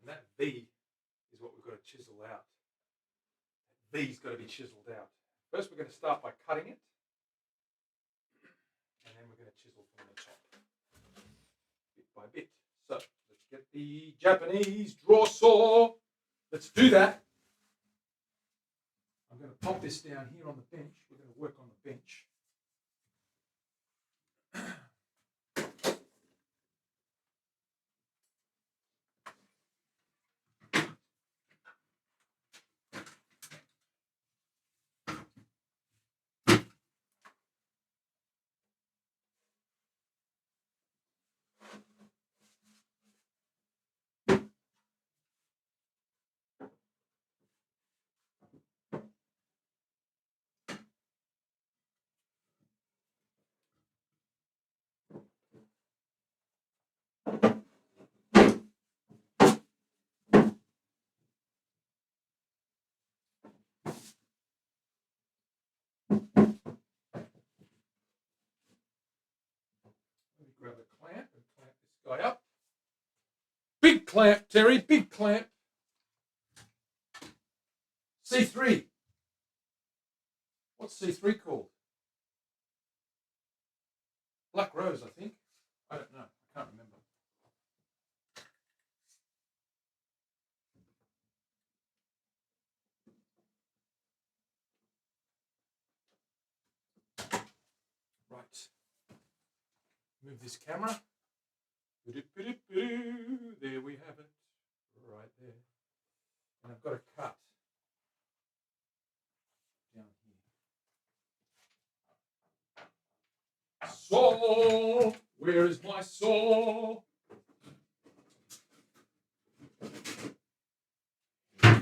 And that V is what we've got to chisel out. That V's got to be chiseled out. First, we're going to start by cutting it, and then we're going to chisel from the top, bit by bit. So let's get the Japanese draw saw. Let's do that. I'm going to pop this down here on the bench. We're going to work on the bench. Let me grab a clamp and clamp this guy up. Big clamp, Terry, big clamp. C3. What's C3 called? Black Rose, I think. I don't know. I can't remember. Right. Move this camera. There we have it. Right there. And I've got a cut down here. Saw! Where is my saw? Yes.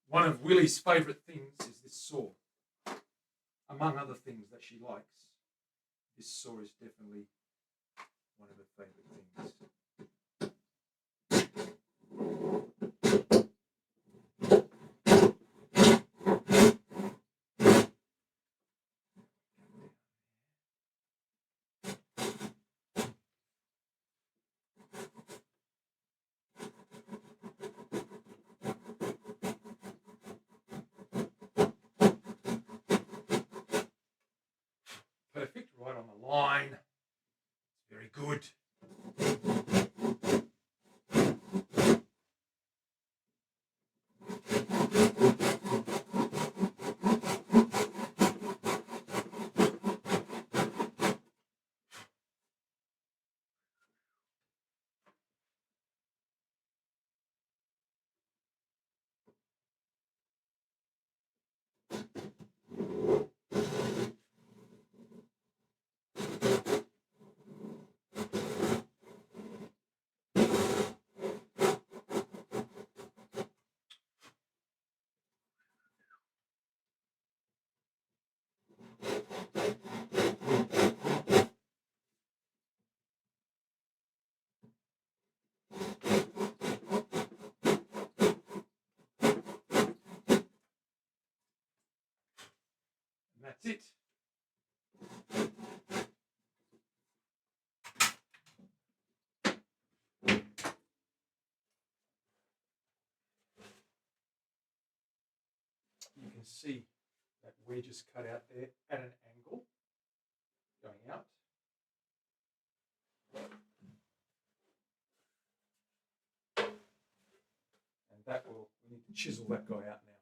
One of Willie's favourite things is this saw. Among other things that she likes, this saw is definitely one of her favourite things. Perfect, right on the line. Very good. And that's it. You can see that wedge is cut out there at an angle, going out. And that will, we need to chisel that guy out now.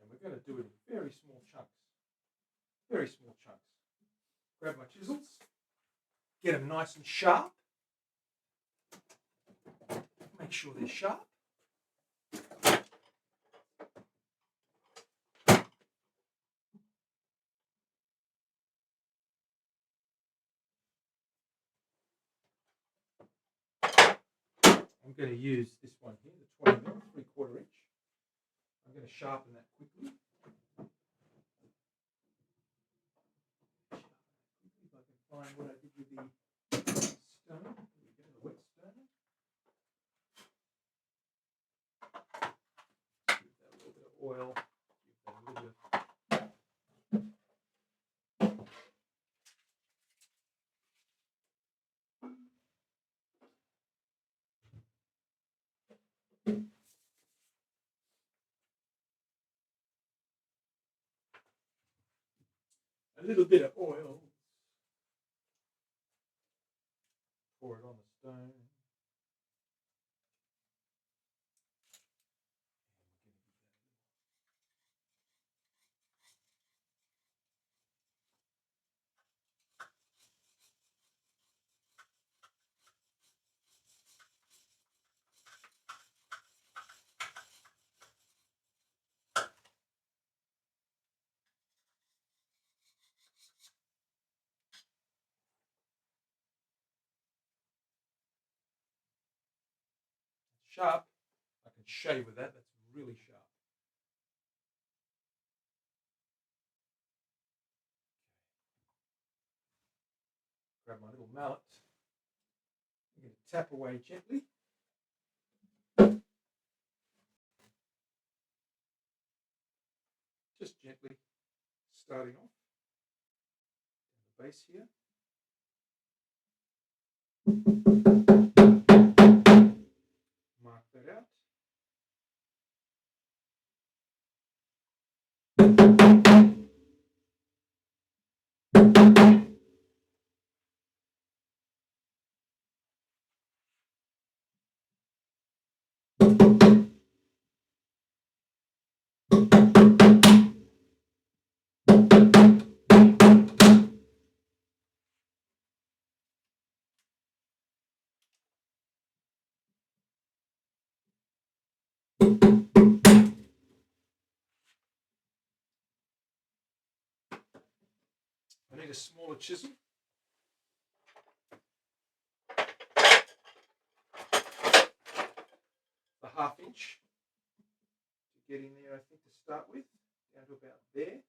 And we're going to do it in very small chunks. Very small chunks. Grab my chisels, get them nice and sharp. Make sure they're sharp. I'm going to use this one here, the 20mm, 3/4 inch. I'm going to sharpen that quickly. If I can find what I did with the stone. There we go, the wet stone. a little bit of oil. Pour it on the stone. Sharp. I can shave with that. That's really sharp. Grab my little mallet. I'm going to tap away gently. Just gently, starting off down the base here. Mark that out. I need a smaller chisel. The 1/2 inch to get in there, I think, to start with, down to about there.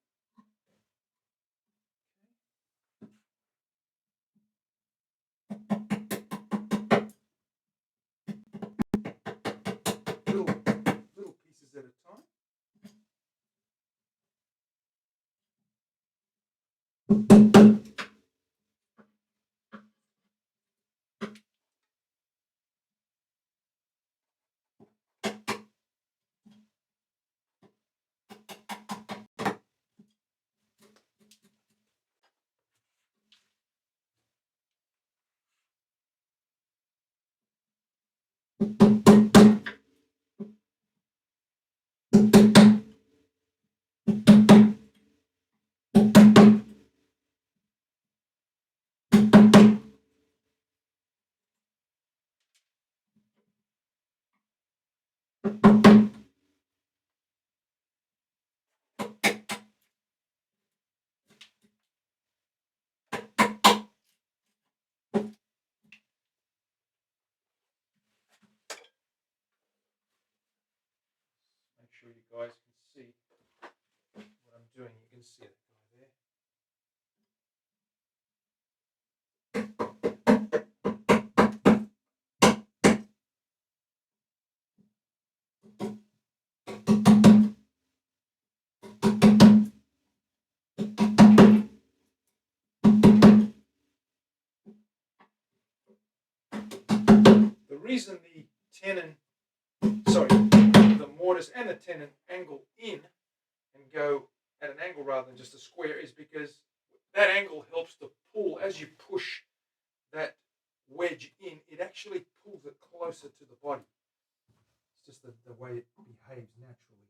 Little pieces at a time. Make sure you guys can see what I'm doing. You can see it there. The reason the mortise and the tenon angle in and go at an angle rather than just a square is because that angle helps to pull. As you push that wedge in, it actually pulls it closer to the body. It's just the way it behaves naturally.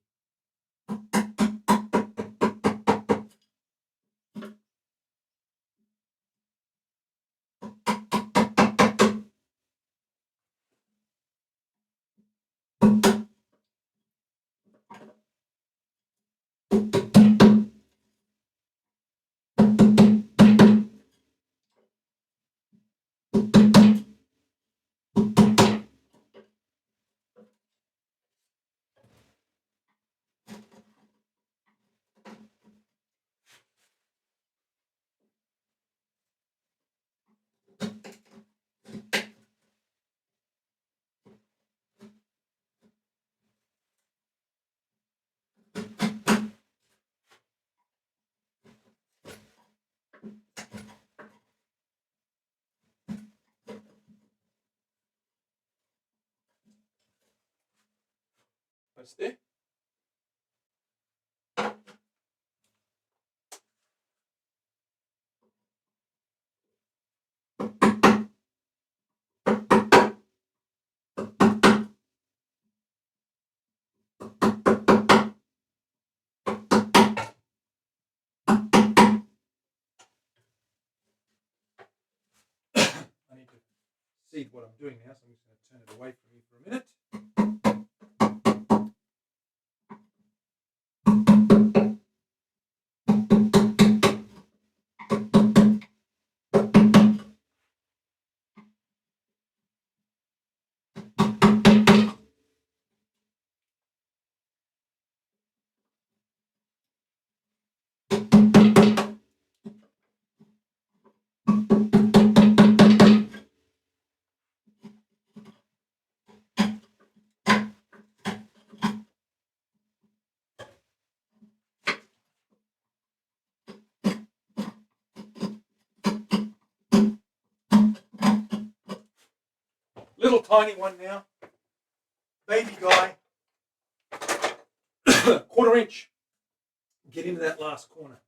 That's there. see what I'm doing now, so I'm just going to turn it away from you for a minute. Little tiny one now. Baby guy. 1/4 inch. Get into that last corner.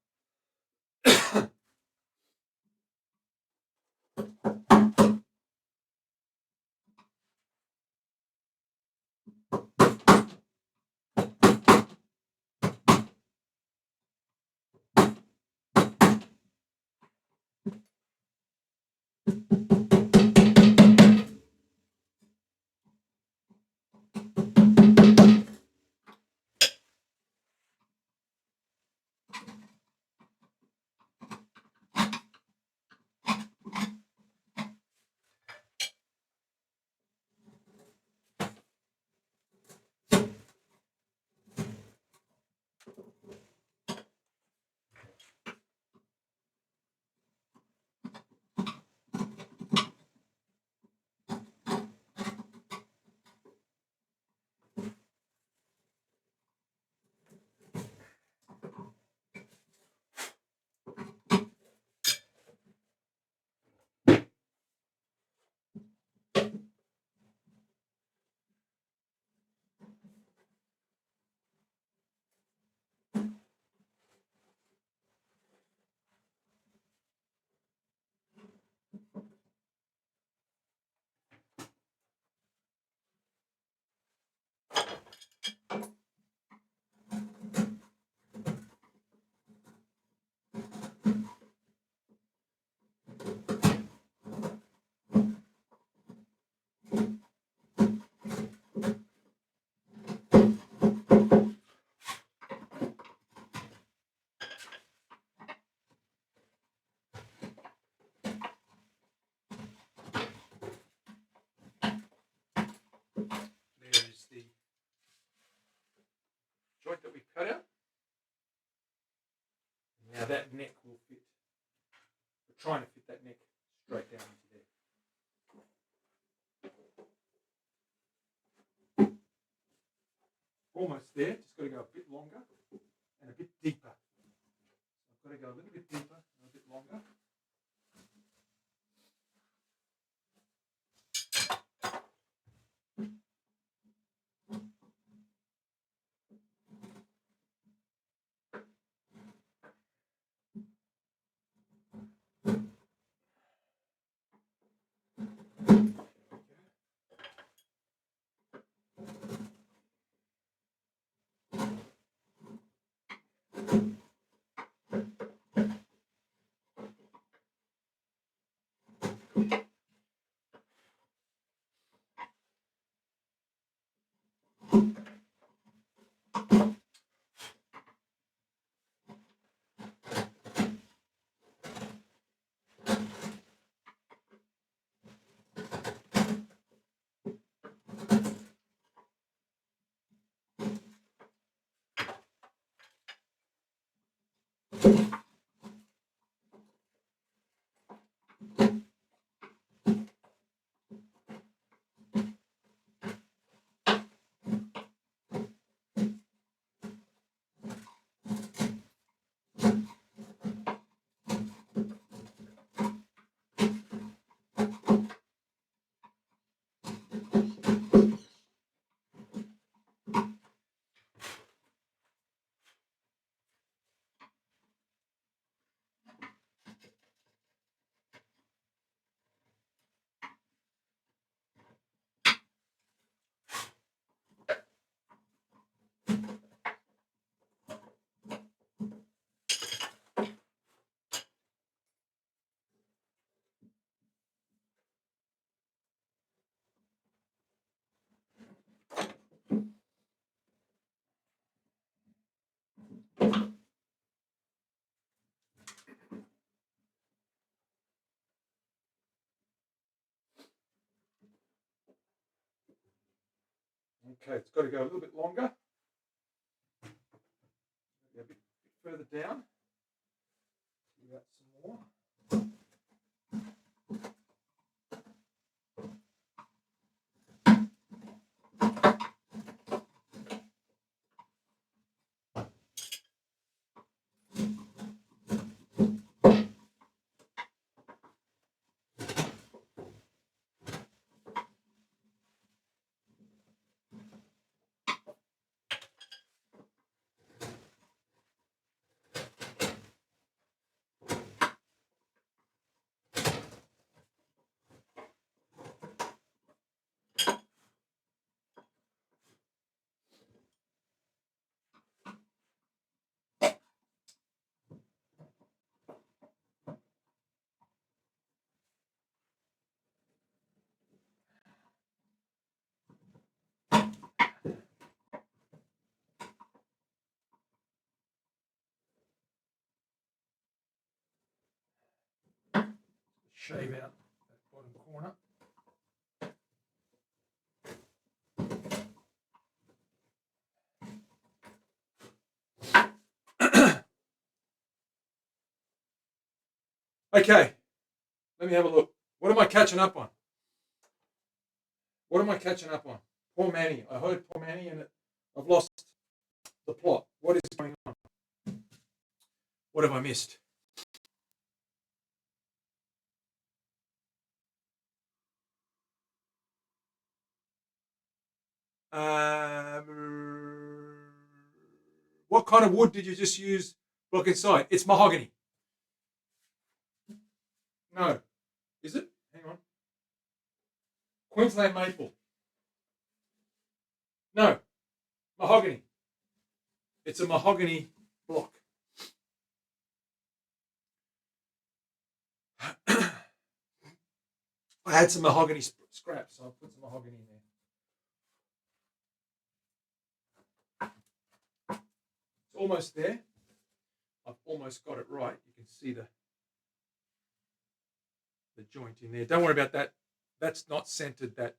There's the joint that we cut out. Now that neck will fit. We're trying to fit that neck straight down into there. Almost there, just got to go a bit longer and a bit deeper. I've got to go a little bit deeper and a bit longer. Okay, it's got to go a little bit longer. A bit further down. Do that some more. Shave out that bottom corner. Okay, let me have a look. What am I catching up on? What am I catching up on? Poor Manny. I heard poor Manny and I've lost the plot. What is going on? What have I missed? What kind of wood did you just use? Block inside. It's mahogany. No. Is it? Hang on. Queensland maple. No. Mahogany. It's a mahogany block. I had some mahogany scraps, so I'll put some mahogany in there. It's almost there. I've almost got it right. You can see the joint in there. Don't worry about that. That's not centered, that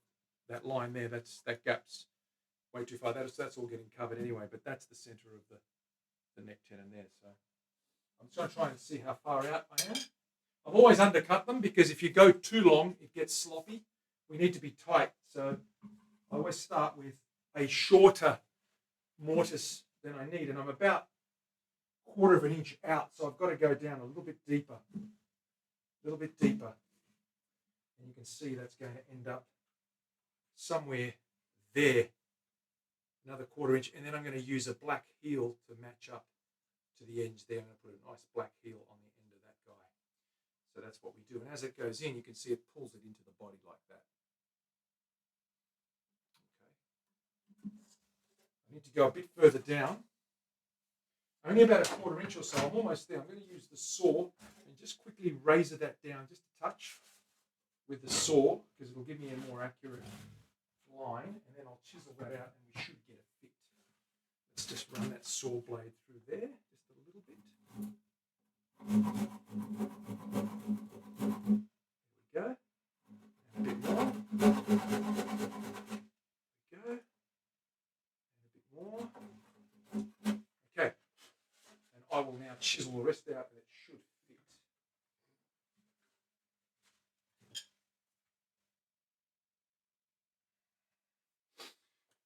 line there. That gap's way too far. That's all getting covered anyway, but that's the center of the neck tenon there. So I'm just going to try and see how far out I am. I've always undercut them because if you go too long, it gets sloppy. We need to be tight. So I always start with a shorter mortise than I need. And I'm about 1/4 of an inch out. So I've got to go down a little bit deeper. A little bit deeper. And you can see that's going to end up somewhere there. Another 1/4 inch. And then I'm going to use a black heel to match up to the edge there. I'm going to put a nice black heel on the end of that guy. So that's what we do. And as it goes in, you can see it pulls it into the body like that. Okay. I need to go a bit further down. Only about a 1/4 inch or so. I'm almost there. I'm going to use the saw and just quickly razor that down just a touch with the saw because it'll give me a more accurate line. And then I'll chisel that out and we should get it fit. Let's just run that saw blade through there just a little bit. There we go. And a bit more. There we go. And a bit more. Okay. And I will now chisel the rest out and it should fit.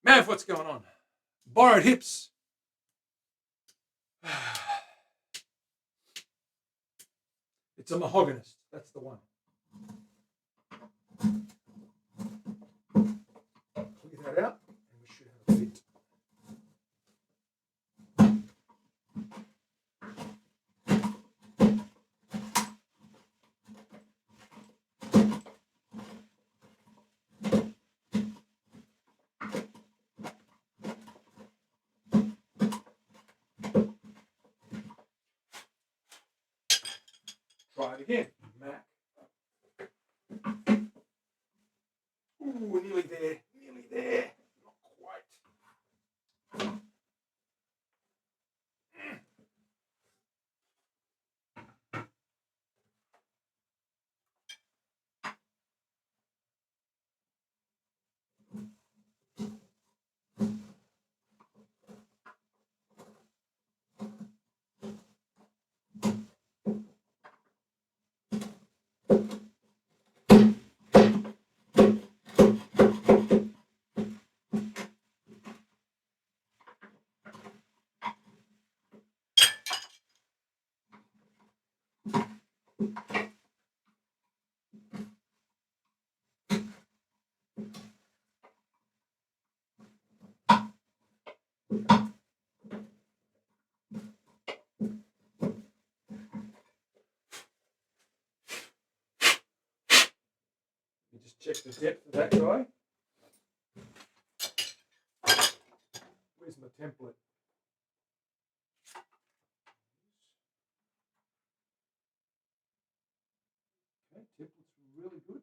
Mav, what's going on? Borrowed hips. It's a mahoganyist. That's the one. Clear that out and we should have a fit. Try it again. Mac. Ooh, nearly there. Nearly there. Not quite. check the depth of that guy. Where's my template? Okay, template's really good.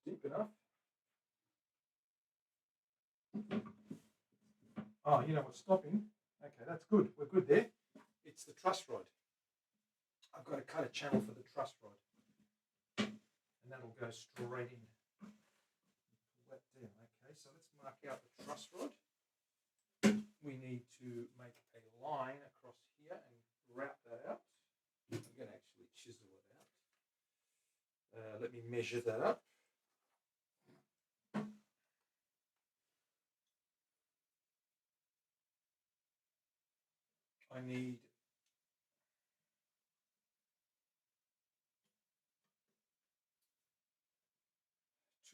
Deep enough. Oh, you know what's stopping? Okay, that's good. We're good there. It's the truss rod. I've got to cut a channel for the truss rod. And that'll go straight in. Pull that down. Okay, so let's mark out the truss rod. We need to make a line across here and route that out. I'm going to actually chisel it out. Let me measure that up. I need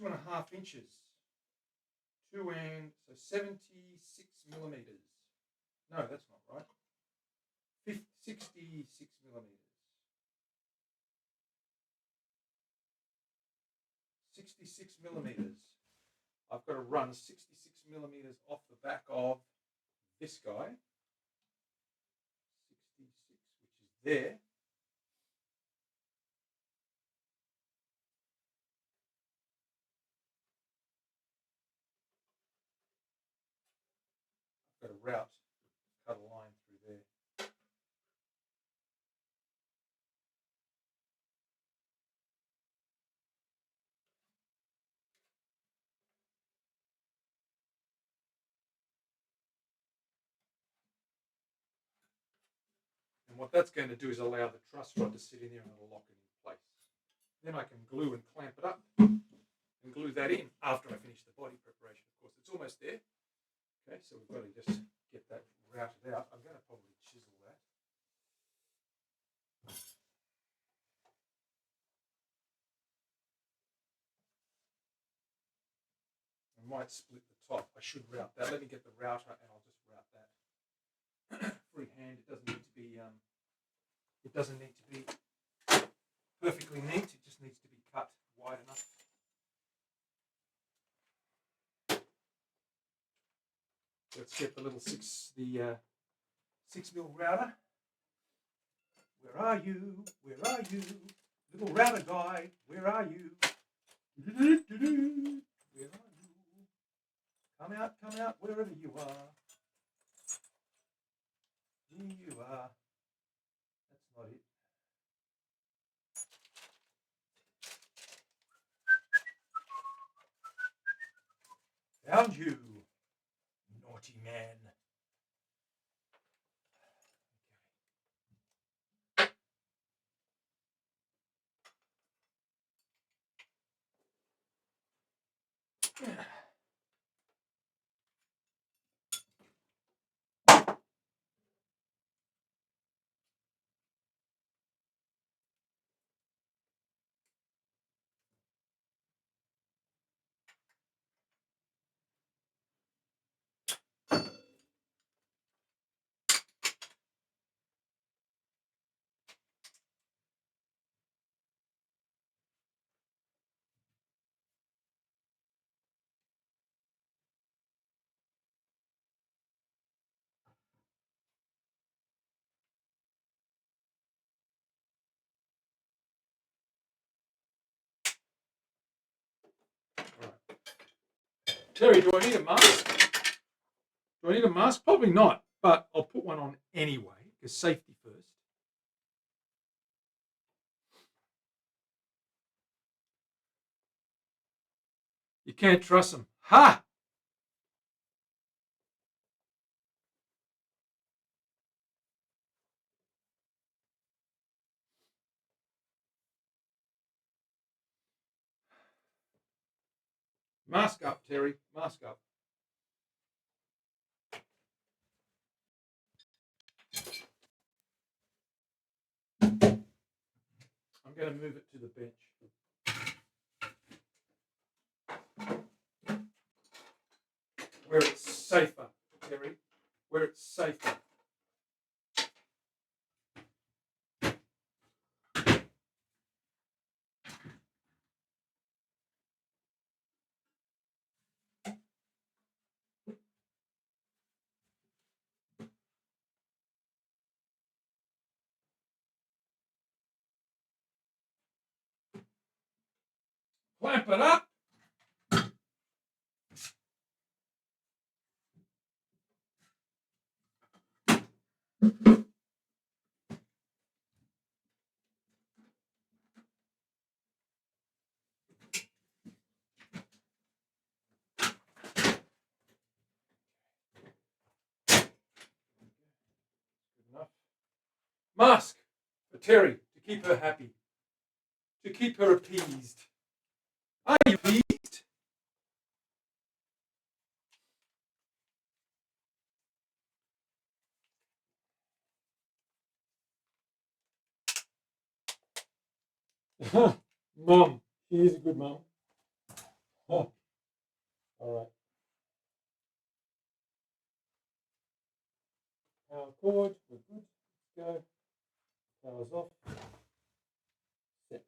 2.5 inches. 76 millimeters. No, that's not right. 66 millimeters. 66 millimeters. I've got to run 66 millimeters off the back of this guy. 66, which is there. I've got a route, cut a line through there. And what that's going to do is allow the truss rod to sit in there and it'll lock it in place. Then I can glue and clamp it up and glue that in after I finish the body preparation. Of course, it's almost there. Okay, so we've got to just get that routed out. I'm going to probably chisel that. I might split the top. I should route that. Let me get the router and I'll just route that. Freehand. It doesn't need to be. It doesn't need to be perfectly neat. It just needs to be cut wide enough. Let's get the little 6 mil router. Where are you? Where are you? Little router guy, where are you? Where are you? Come out, wherever you are. Here you are. That's not it. Found you, naughty man. Okay. All right. Terry, do I need a mask? Do I need a mask? Probably not, but I'll put one on anyway, because safety first. You can't trust them. Ha! Mask up, Terry. Mask up. going to move it to the bench. Where it's safer, Terry. Where it's safer. Clamp it up. Good enough. Mask for Terry to keep her happy, to keep her appeased. Are you appeased? Mum, she is a good mum. All right. Power cord, we're good. Go. Power's off. Set.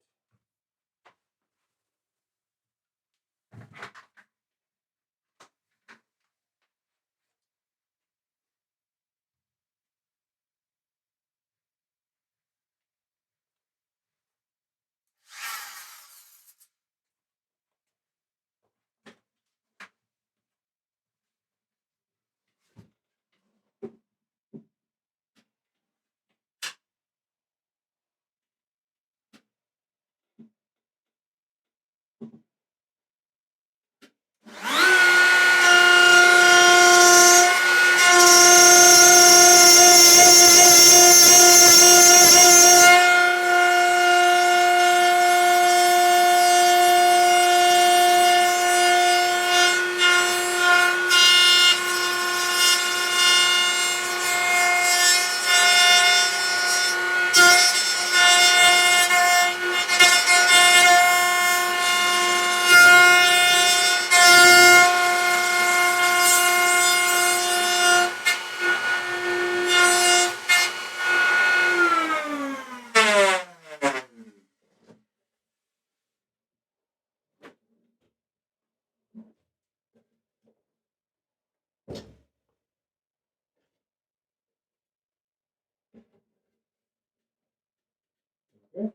Okay.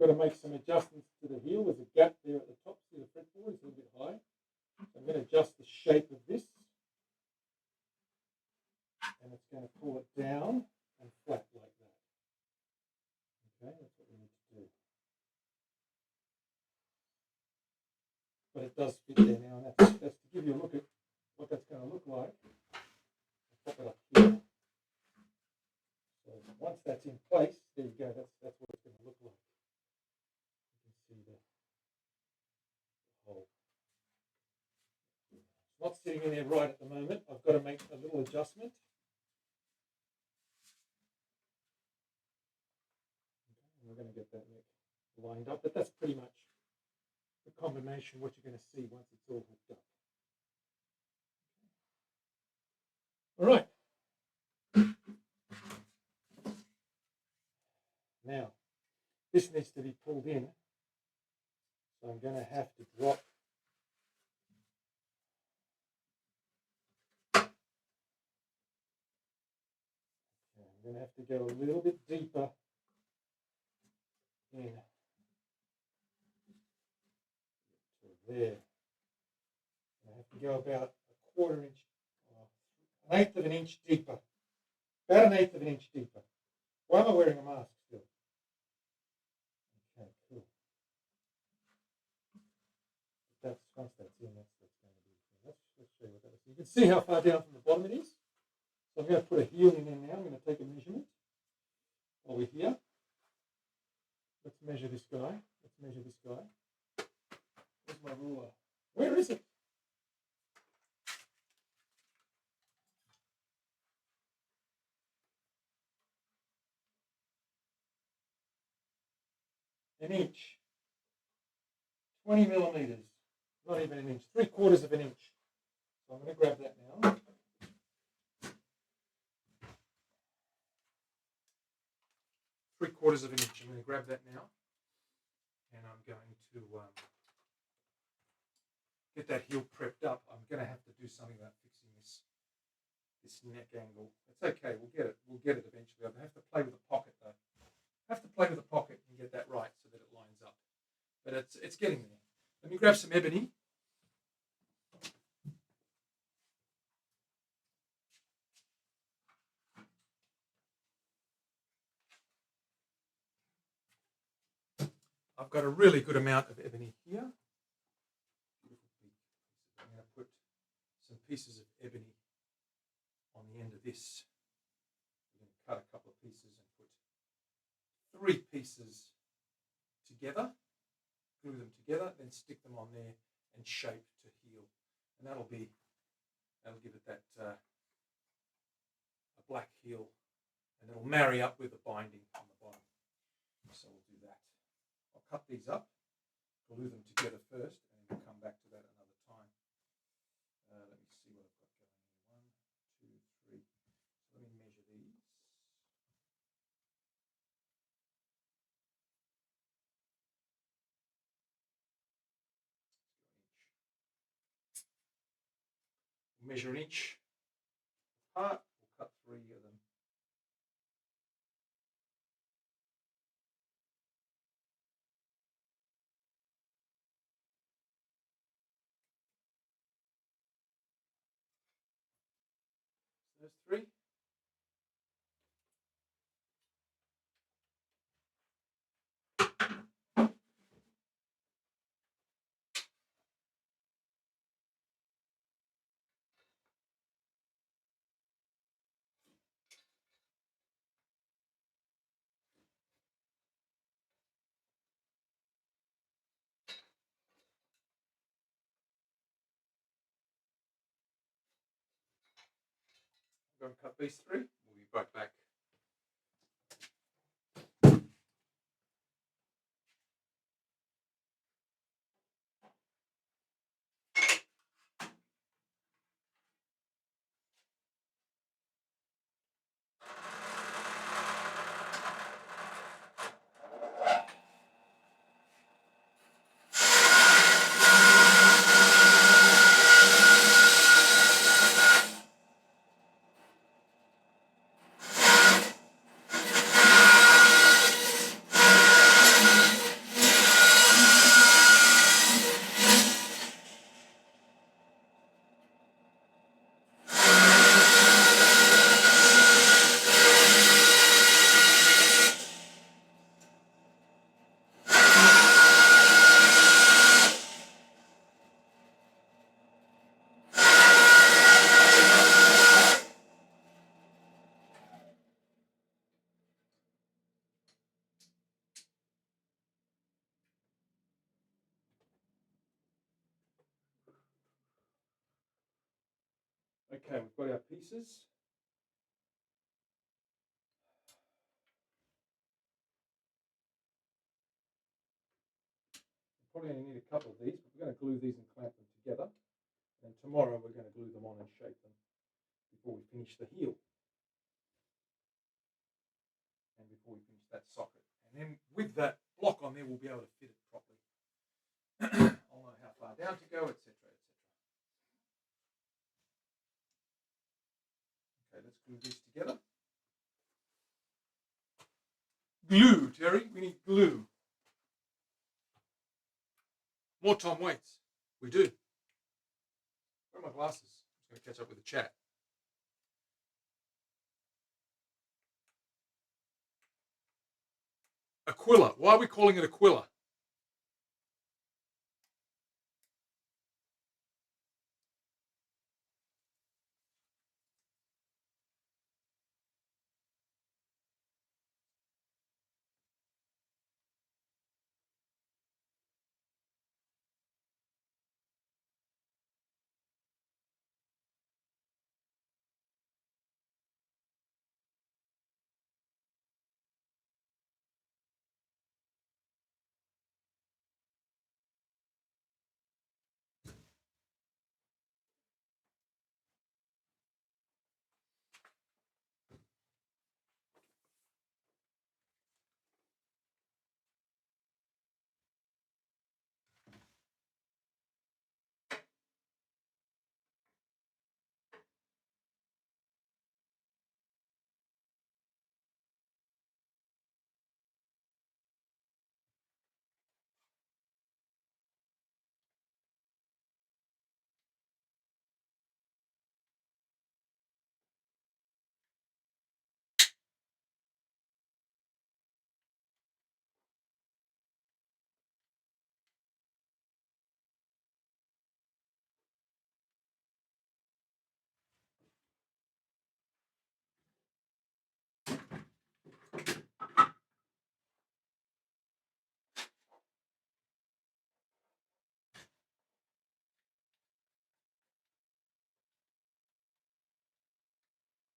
Got to make some adjustments to the heel. There's a gap there at the top. See the fretboard is a little bit high. So I'm going to adjust the shape of this. And it's going to pull it down and flat like that. Okay, that's what we need to do. But it does fit there now, and that's to give you a look at what that's going to look like. I'll pop it up here. So once that's in place, there you go. That's what it's going to look like. You can see the hole. It's not sitting in there right at the moment. I've got to make a little adjustment. Okay, and we're going to get that neck lined up, but that's pretty much the combination, what you're going to see once it's all hooked up. All right. Now, this needs to be pulled in, so I'm going to have to drop I'm going to have to go a little bit deeper in to there. I have to go about a quarter inch, an eighth of an inch deeper About 1/8 of an inch deeper. Why am I wearing a mask still? Okay, cool. That's once that's in, that's going to be. Let's show you what that is. You can see how far down from the bottom it is. So I'm going to put a heel in there now. I'm going to take a measurement while we're here. Let's measure this guy. Where's my ruler? Where is it? An inch. 20 millimeters. Not even an inch. 3/4 of an inch. So I'm going to grab that now. 3/4 of an inch. I'm going to grab that now. And I'm going to get that heel prepped up. I'm going to have to do something about fixing this neck angle. It's okay. We'll get it. We'll get it eventually. I have to play with the pocket though. I have to play with the pocket and get that right so that it lines up. But it's getting there. Let me grab some ebony. I've got a really good amount of ebony here. I'm going to put some pieces of ebony on the end of this. We're going to cut a couple of pieces and put 3 pieces together, glue them together, then stick them on there and shape to heel. And that'll give it that a black heel, and it'll marry up with the binding on the bottom. So we'll do that. I'll cut these up, glue them together first, and then we'll come back to that another time. Let me see what I've got going here. 1, 2, 3. So let me measure these. We'll measure an inch apart. We'll cut 3 of them. There's 3. I'm going to cut these 3. We'll be right back. Okay, we've got our pieces. Probably only need a couple of these, but we're going to glue these and clamp them together. And tomorrow we're going to glue them on and shape them before we finish the heel. And before we finish that socket. And then with that block on there, we'll be able to fit it properly. I'll know how far down to go, etc., etc. Okay, let's glue these together. Glue, Terry. We need glue. More Tom Waits. We do. Where are my glasses? I'm just going to catch up with the chat. Aquila. Why are we calling it Aquila?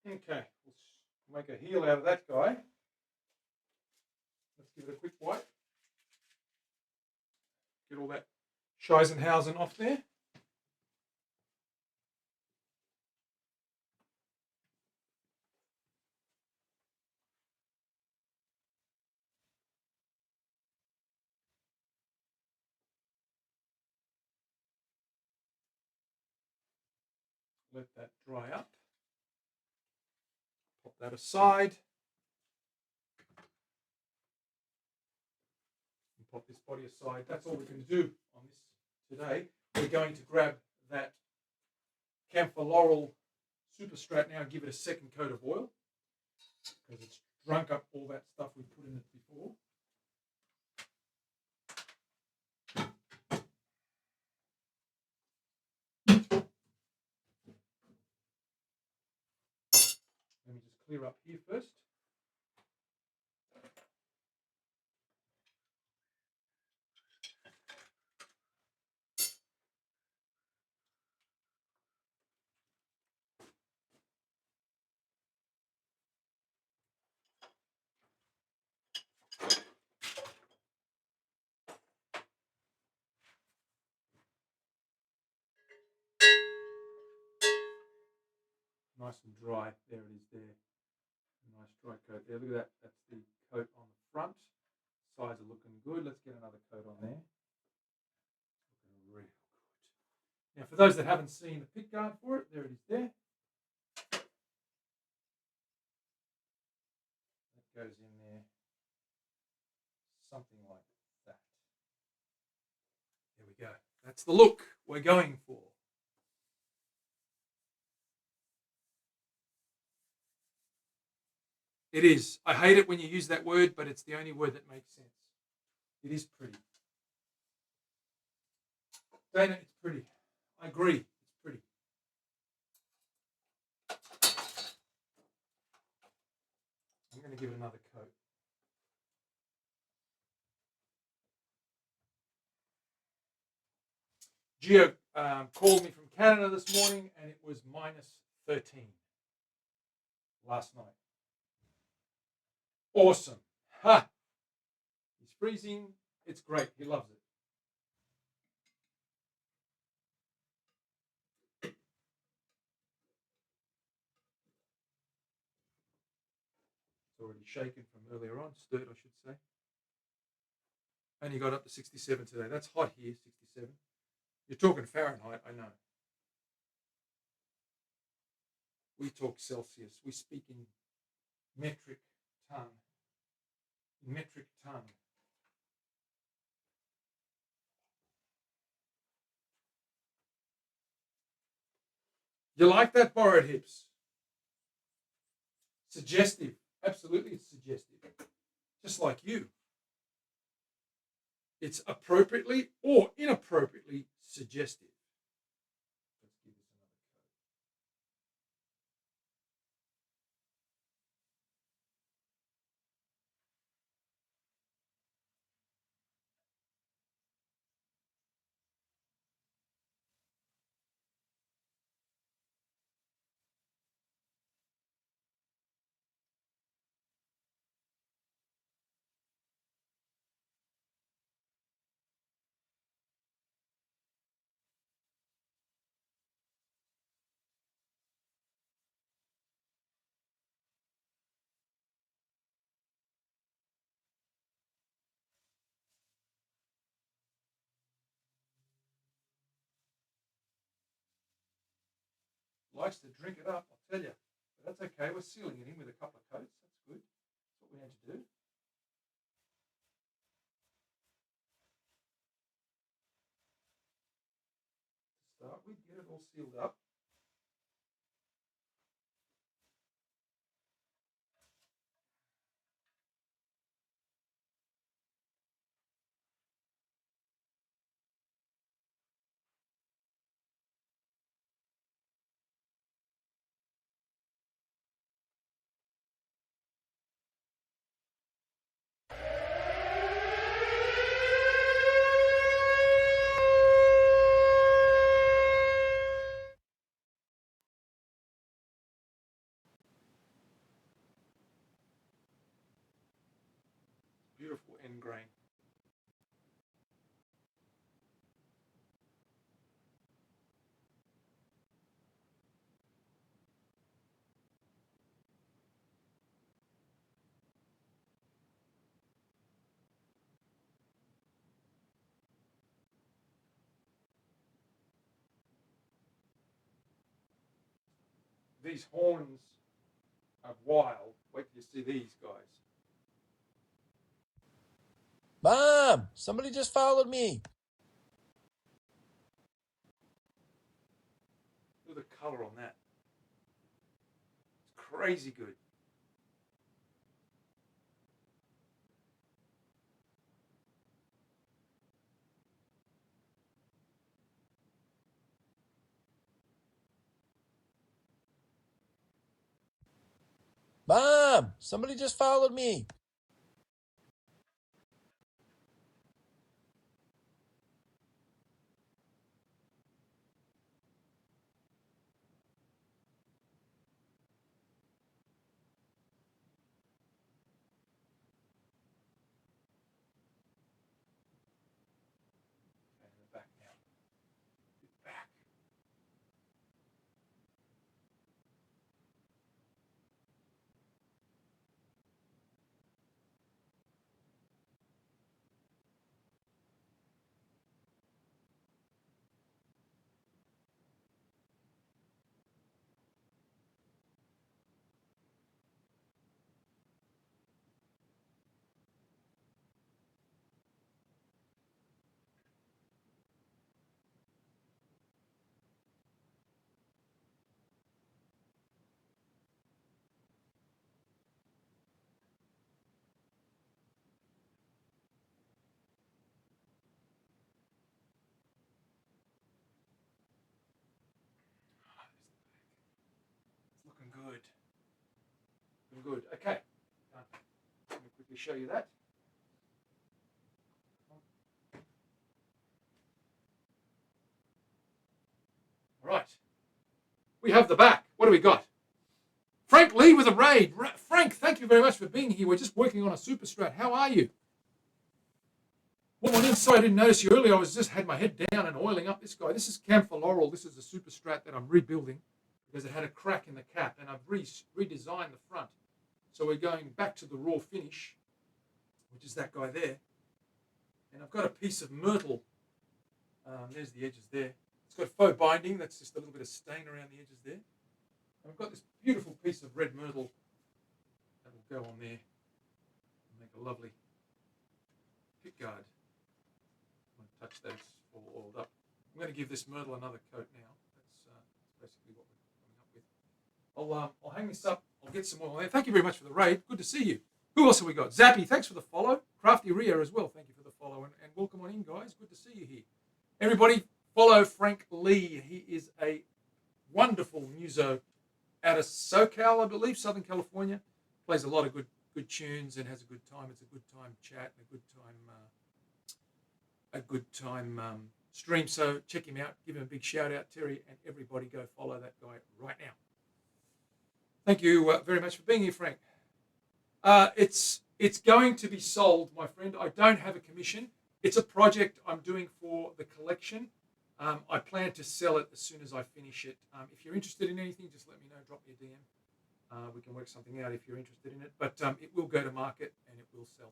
Okay, let's make a heel out of that guy. Let's give it a quick wipe. Get all that Scheisenhausen off there. Let that dry up. Pop that aside. And pop this body aside. That's all we're going to do on this today. We're going to grab that camphor laurel superstrat now and give it a second coat of oil because it's drunk up all that stuff we put in it before. Let me just clear up here first. Nice and dry. There it is there. A nice dry coat there. Look at that. That's the coat on the front. Sides are looking good. Let's get another coat on there. Looking real good. Now, for those that haven't seen the pick guard for it, there it is there. That goes in there. Something like that. There we go. That's the look we're going for. It is. I hate it when you use that word, but it's the only word that makes sense. It is pretty. Dana, it's pretty. I agree. It's pretty. I'm going to give it another coat. Gio called me from Canada this morning, and it was minus 13 last night. Awesome. Ha! He's freezing. It's great. He loves it. It's already shaken from earlier on. Stirred, I should say. And you got up to 67 today. That's hot here, 67. You're talking Fahrenheit, I know. We talk Celsius. We speak in metric ton. Metric ton. You like that, borrowed hips? Suggestive. Absolutely, it's suggestive. Just like you. It's appropriately or inappropriately suggestive. Let's give this another coat. Likes to drink it up, I'll tell you. But that's okay. We're sealing it in with a couple of coats. That's good. That's what we had to do. To start with, get it all sealed up. Beautiful end grain. These horns are wild. Wait till you see these guys. Mom, somebody just followed me. Look at the color on that. It's crazy good. Mom, somebody just followed me. And the back now. The back. It's looking good. Looking good. Okay. Done. Let me quickly show you that. All right. We have the back. What do we got? Frank Lee with a raid. Frank, thank you very much for being here. We're just working on a super strat. How are you? Well, on inside, I didn't notice you earlier. I was just had my head down and oiling up this guy. This is Camphor Laurel. This is a super strat that I'm rebuilding because it had a crack in the cap, and I've redesigned the front. So we're going back to the raw finish, which is that guy there. And I've got a piece of myrtle. There's the edges there. It's got faux binding. That's just a little bit of stain around the edges there. And I've got this beautiful piece of red myrtle that will go on there and make a lovely pick guard. I'm going to touch those all oiled up. I'm going to give this myrtle another coat now. That's basically what we're coming up with. I'll hang this up. I'll get some oil there. Thank you very much for the raid. Good to see you. Who else have we got? Zappy, thanks for the follow. Crafty Ria as well. Thank you for the follow. follow. And welcome on in, guys. Good to see you here. Everybody, follow Frank Lee. He is a wonderful muso out of SoCal, I believe, Southern California. Plays a lot of good tunes and has a good time. It's a good time chat and a good time stream. So check him out. Give him a big shout out, Terry, and everybody go follow that guy right now. Thank you very much for being here, Frank. It's going to be sold, my friend. I don't have a commission. It's a project I'm doing for the collection. I plan to sell it as soon as I finish it. If you're interested in anything, just let me know. Drop me a DM. We can work something out if you're interested in it. But it will go to market and it will sell.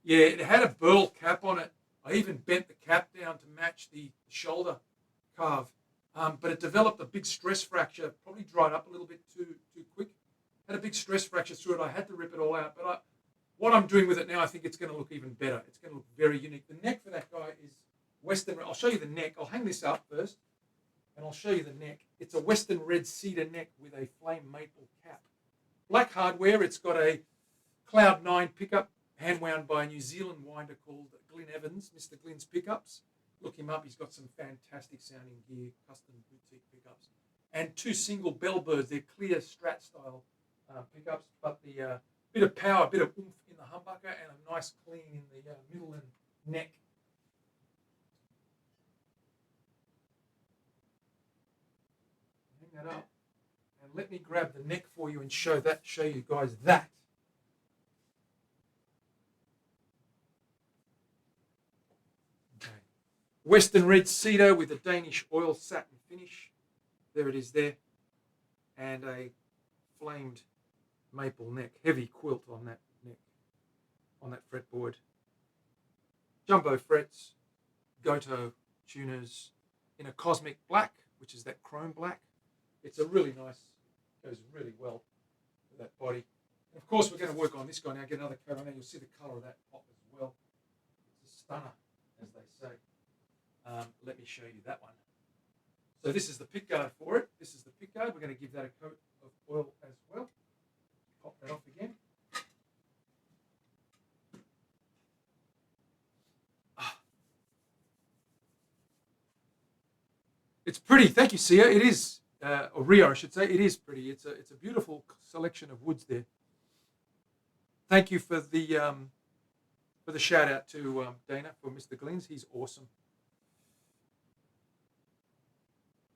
Yeah, it had a burl cap on it. I even bent the cap down to match the shoulder carve. But it developed a big stress fracture, probably dried up a little bit too quick. Had a big stress fracture through it. I had to rip it all out. But what I'm doing with it now, I think it's going to look even better. It's going to look very unique. The neck for that guy is Western. I'll show you the neck. I'll hang this up first, and I'll show you the neck. It's a Western red cedar neck with a flame maple cap. Black hardware. It's got a Cloud 9 pickup, hand wound by a New Zealand winder called Glyn Evans, Mr. Glyn's Pickups. Look him up. He's got some fantastic sounding gear, custom boutique pickups. And 2 single bellbirds. They're clear Strat style pickups, but the bit of power, a bit of oomph in the humbucker, and a nice clean in the middle and neck. Hang that up. And let me grab the neck for you and show you guys that. Western red cedar with a Danish oil satin finish. There it is there. And a flamed maple neck. Heavy quilt on that neck, on that fretboard. Jumbo frets, Goto tuners in a cosmic black, which is that chrome black. It's a really nice, goes really well with that body. And of course, we're going to work on this guy now, get another coat on there. You'll see the colour of that top as well. It's a stunner, as they say. Let me show you that one. So this is the pick guard for it. This is the pick guard. We're going to give that a coat of oil as well. Pop that off again. It's pretty. Thank you, Sia. It is, or Rio, I should say. It is pretty. It's a beautiful selection of woods there. Thank you for the shout out to Dana for Mr. Glyn's. He's awesome.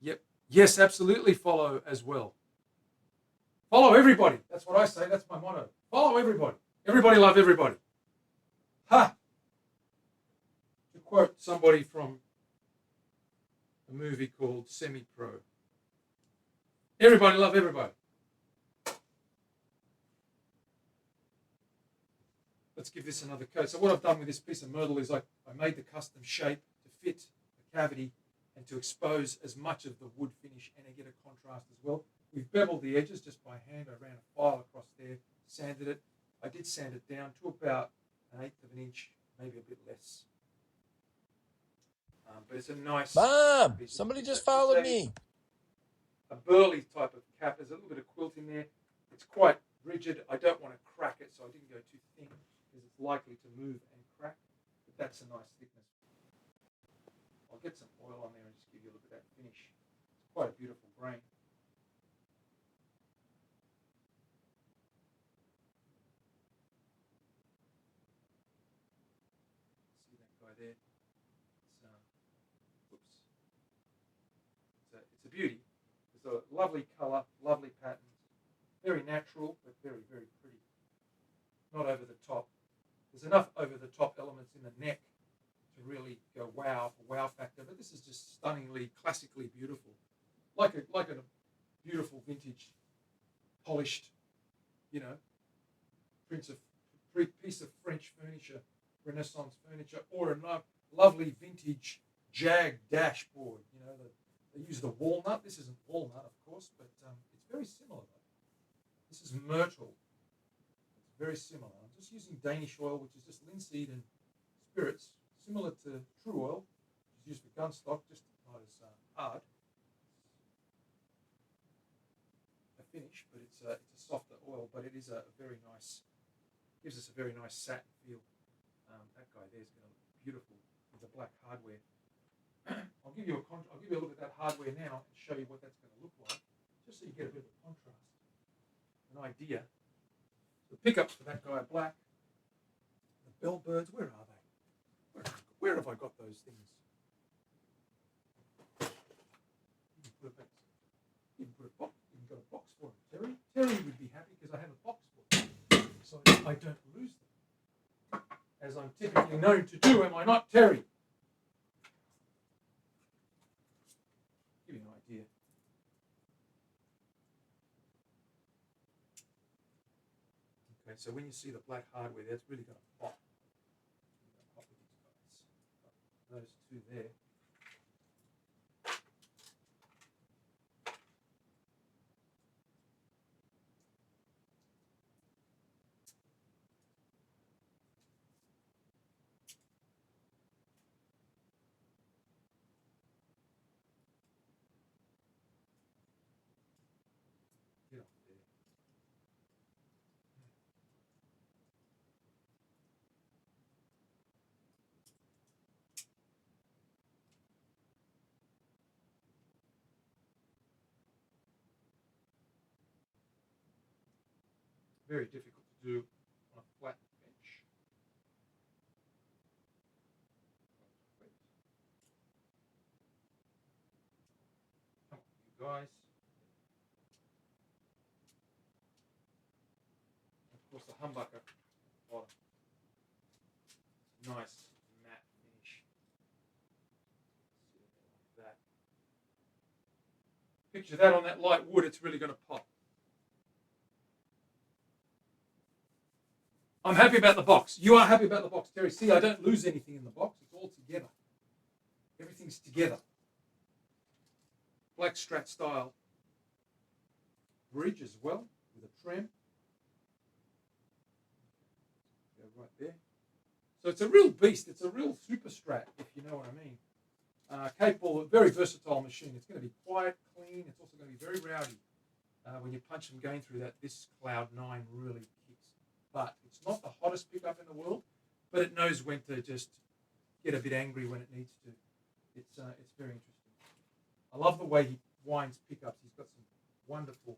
Yep. Yes, absolutely follow as well. Follow everybody. That's what I say. That's my motto. Follow everybody. Everybody love everybody. Ha! To quote somebody from a movie called Semi-Pro. Everybody love everybody. Let's give this another coat. So what I've done with this piece of myrtle is I made the custom shape to fit the cavity and to expose as much of the wood finish and get a contrast as well. We've beveled the edges just by hand. I ran a file across there, sanded it. I did sand it down to about 1/8 of an inch, maybe a bit less. But it's a nice... Mom, somebody just followed me. A burly type of cap. There's a little bit of quilt in there. It's quite rigid. I don't want to crack it, so I didn't go too thin because it's likely to move and crack. But that's a nice thickness. I'll get some oil on there and just give you a little bit of that finish. It's quite a beautiful grain. See that guy there? It's a beauty. It's a lovely colour, lovely patterns. Very natural, but very, very pretty. Not over the top. There's enough over the top elements in the neck to really go wow for wow factor, but this is just stunningly, classically beautiful, like a beautiful vintage, polished, piece of French furniture, Renaissance furniture, or a lovely vintage Jag dashboard. They use the walnut. This isn't walnut, of course, but it's very similar. This is myrtle. It's very similar. I'm just using Danish oil, which is just linseed and spirits, similar to true oil, which is used for gunstock, just not as hard a finish, but it's a softer oil, but it is a very nice Gives us a very nice satin feel. That guy there is going to look beautiful with the black hardware. I'll give you a look at that hardware now and show you what that's going to look like, just so you get a bit of a contrast, an idea. The pickups for that guy are black. The bellbirds, where are they? Where have I got those things? You can put a box. You can got a box for them, Terry. Terry would be happy because I have a box for them, so I don't lose them, as I'm typically known to do. Am I not, Terry? Give you an idea. Okay, so when you see the black hardware, that's really going to pop. Pop with these guys. Those two there. Get off there. Very difficult to do on a flat bench. Come on, you guys. Of course, the humbucker bottom. Nice matte finish. Like that. Picture that on that light wood, it's really going to pop. I'm happy about the box. You are happy about the box, Terry. See, I don't lose anything in the box. It's all together. Everything's together. Black Strat style bridge as well with a trim. Go right there. So it's a real beast. It's a real super Strat, if you know what I mean. Capable, very versatile machine. It's going to be quiet, clean. It's also going to be very rowdy. When you punch them going through that, this Cloud 9 really kicks. But it's not the hottest pickup in the world, but it knows when to just get a bit angry when it needs to. It's very interesting. I love the way he winds pickups. He's got some wonderful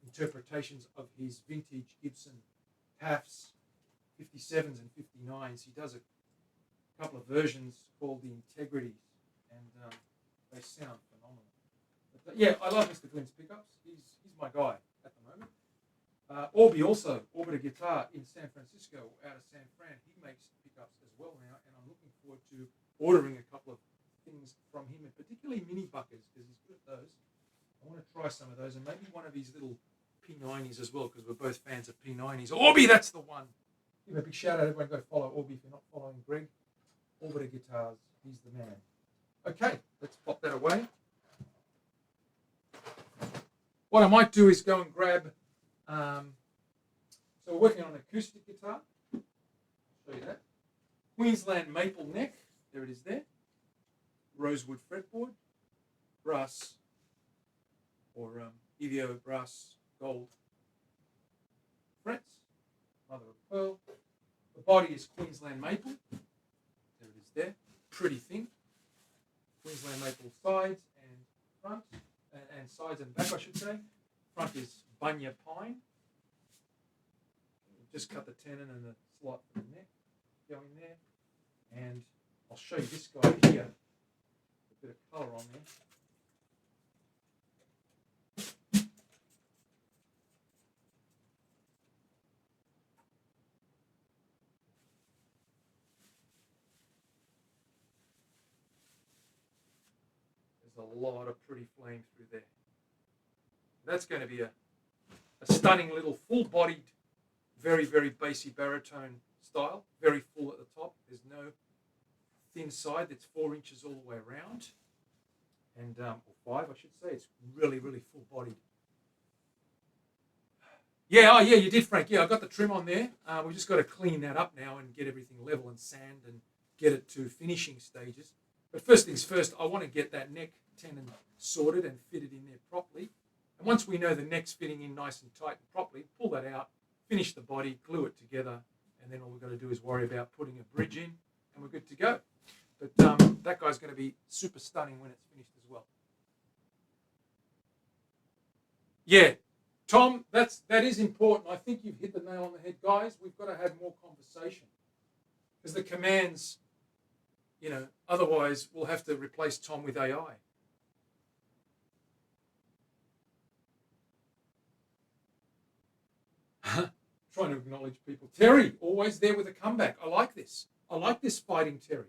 interpretations of his vintage Gibson TAFs, 57s and 59s. He does a couple of versions called the Integrities, and they sound phenomenal. But, yeah, I love Mr. Glenn's pickups. He's my guy at the moment. Orby also, Orbiter Guitar in San Francisco, out of San Fran. He makes pickups as well now, and I'm looking forward to ordering a couple of things from him, and particularly mini buckers, because he's good at those. I want to try some of those, and maybe one of his little P90s as well, because we're both fans of P90s. Orby, that's the one. Give a big shout out, everyone go follow Orby if you're not following Greg. Orbiter Guitars, he's the man. Okay, let's pop that away. What I might do is go and grab, so we're working on an acoustic guitar. I'll show you that. Queensland maple neck, there it is there. Rosewood fretboard, brass, or Evio brass gold frets, mother of pearl. The body is Queensland maple, there it is there, pretty thin. Queensland maple sides and front, and sides and back, I should say. Front is bunya pine. Just cut the tenon and the slot for the neck, go in there, and I'll show you this guy here. A bit of colour on there. There's a lot of pretty flame through there. That's going to be a stunning little full-bodied, very, very bassy baritone style. Very full at the top. There's no thin side. That's 4 inches all the way around. And, or 5, I should say. It's really, really full-bodied. Yeah, oh yeah, you did, Frank. Yeah, I got the trim on there. We've just got to clean that up now and get everything level and sand and get it to finishing stages. But first things first, I want to get that neck tenon sorted and fitted in there properly. And once we know the neck's fitting in nice and tight and properly, pull that out, finish the body, glue it together, and then all we've got to do is worry about putting a bridge in, and we're good to go. But that guy's going to be super stunning when it's finished as well. Yeah, Tom, that is important. I think you've hit the nail on the head. Guys, we've got to have more conversation. Because the commands, otherwise we'll have to replace Tom with AI. Trying to acknowledge people. Terry, always there with a comeback. I like this. I like this fighting Terry.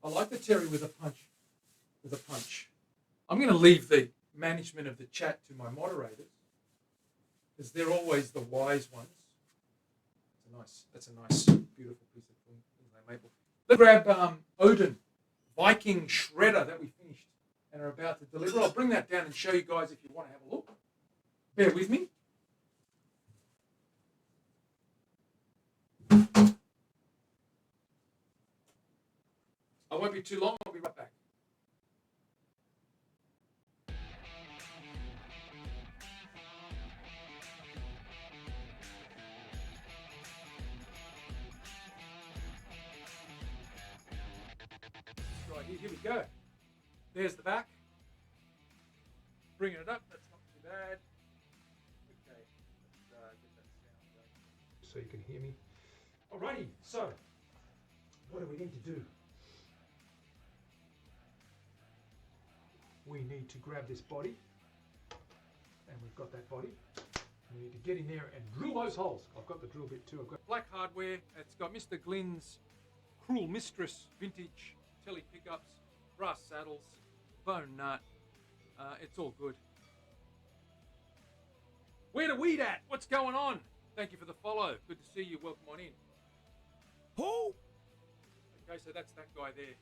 I like the Terry with a punch. I'm going to leave the management of the chat to my moderators, because they're always the wise ones. That's a nice, beautiful piece of maple. Let's grab Odin, Viking shredder that we finished and are about to deliver. I'll bring that down and show you guys if you want to have a look. Bear with me. I won't be too long. I'll be right back. Right, here we go. There's the back. Bringing it up. That's not too bad. Okay, let's get that sound going so you can hear me. Alrighty, so what do we need to do? We need to grab this body, and we've got that body. We need to get in there and drill those holes. I've got the drill bit too. I've got black hardware. It's got Mr. Glynn's Cruel Mistress vintage telly pickups, brass saddles, bone nut. It's all good. Where the weed at? What's going on? Thank you for the follow. Good to see you. Welcome on in. Who? Okay, so that's that guy there.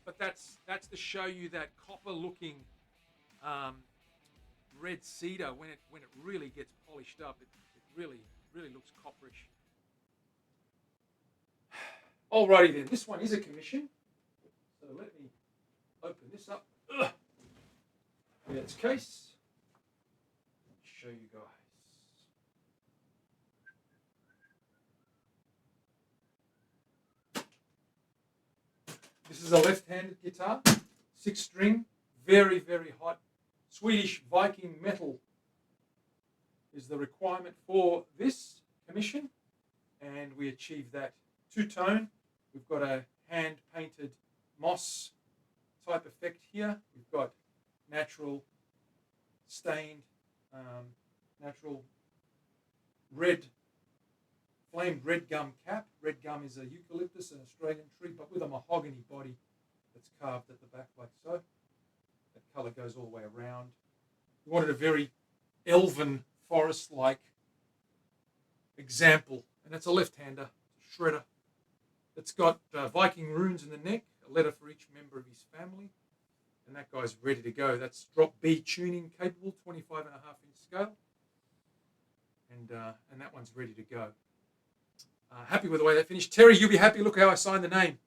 But that's to show you that copper-looking red cedar when it really gets polished up. It really looks copperish. Alrighty then, this one is a commission. So let me open this up. In its case, show you guys. This is a left-handed guitar, 6-string, very, very hot. Swedish Viking metal is the requirement for this commission, and we achieved that. Two-tone. We've got a hand-painted moss type effect here. We've got natural stained, natural red, flamed red gum cap. Red gum is a eucalyptus, an Australian tree, but with a mahogany body that's carved at the back like so. That colour goes all the way around. We wanted a very elven, forest-like example, and it's a left-hander, shredder. It's got Viking runes in the neck, a letter for each member of his family, and that guy's ready to go. That's drop B tuning capable, 25.5-inch scale, and that one's ready to go. Happy with the way that finished. Terry, you'll be happy. Look how I signed the name.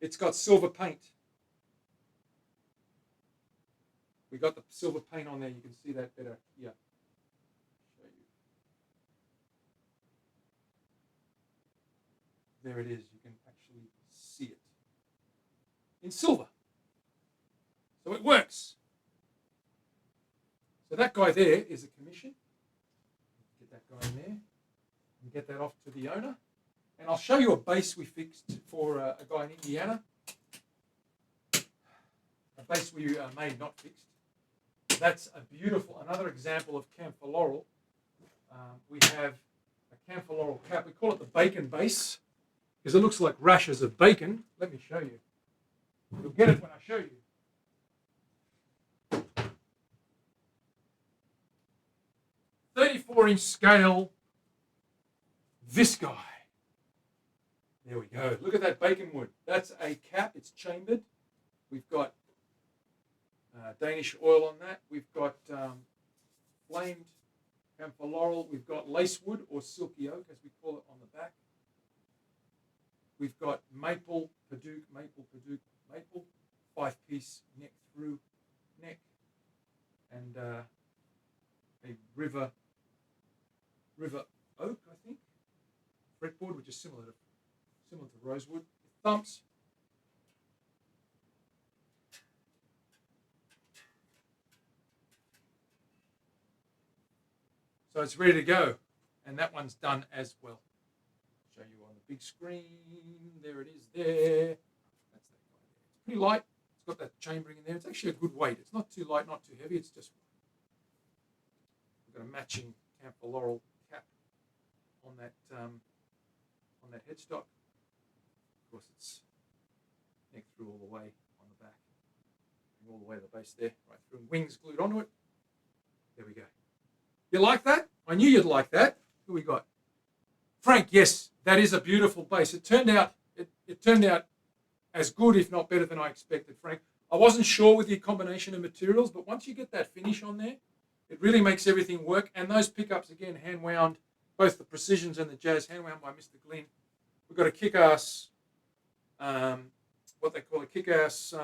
It's got silver paint. We got the silver paint on there. You can see that better here. Show you. There it is. You can actually see it in silver. So it works. So that guy there is a commission. Get that guy in there and get that off to the owner. And I'll show you a bass we fixed for a guy in Indiana. A bass we made, not fixed. That's a beautiful, another example of camphor laurel. We have a camphor laurel cap. We call it the bacon bass because it looks like rashers of bacon. Let me show you. You'll get it when I show you. 34-inch scale, this guy. There we go. Look at that bacon wood. That's a cap. It's chambered. We've got Danish oil on that. We've got flamed camphor laurel. We've got lacewood or silky oak, as we call it, on the back. We've got maple, Paduke, maple, 5-piece neck through neck, and a river oak, I think. fretboard, which is similar to rosewood. Thumps. So it's ready to go, and that one's done as well. Show you on the big screen. There it is. There. That's that guy there. It's pretty light. It's got that chambering in there. It's actually a good weight. It's not too light, not too heavy. It's just we've got a matching camphor laurel cap on that headstock. Of course, it's neck through all the way on the back, and all the way to the base there, right through, and wings glued onto it. There we go. You like that? I knew you'd like that. Who we got? Frank, yes, that is a beautiful base. It turned out as good, if not better than I expected, Frank. I wasn't sure with your combination of materials, but once you get that finish on there, it really makes everything work. And those pickups, again, hand wound, both the Precisions and the Jazz, hand wound by Mr. Glynn. We've got a kick-ass, what they call a kick-ass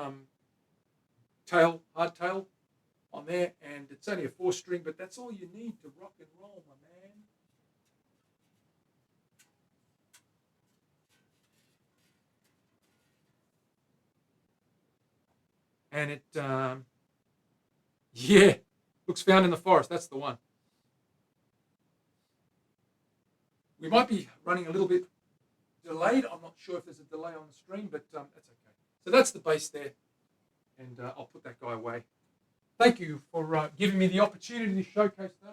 tail, hard tail on there, and it's only a 4-string, but that's all you need to rock and roll, my man. And it, yeah, looks found in the forest. That's the one. We might be running a little bit delayed. I'm not sure if there's a delay on the stream, but that's okay. So that's the base there, and I'll put that guy away. Thank you for giving me the opportunity to showcase those.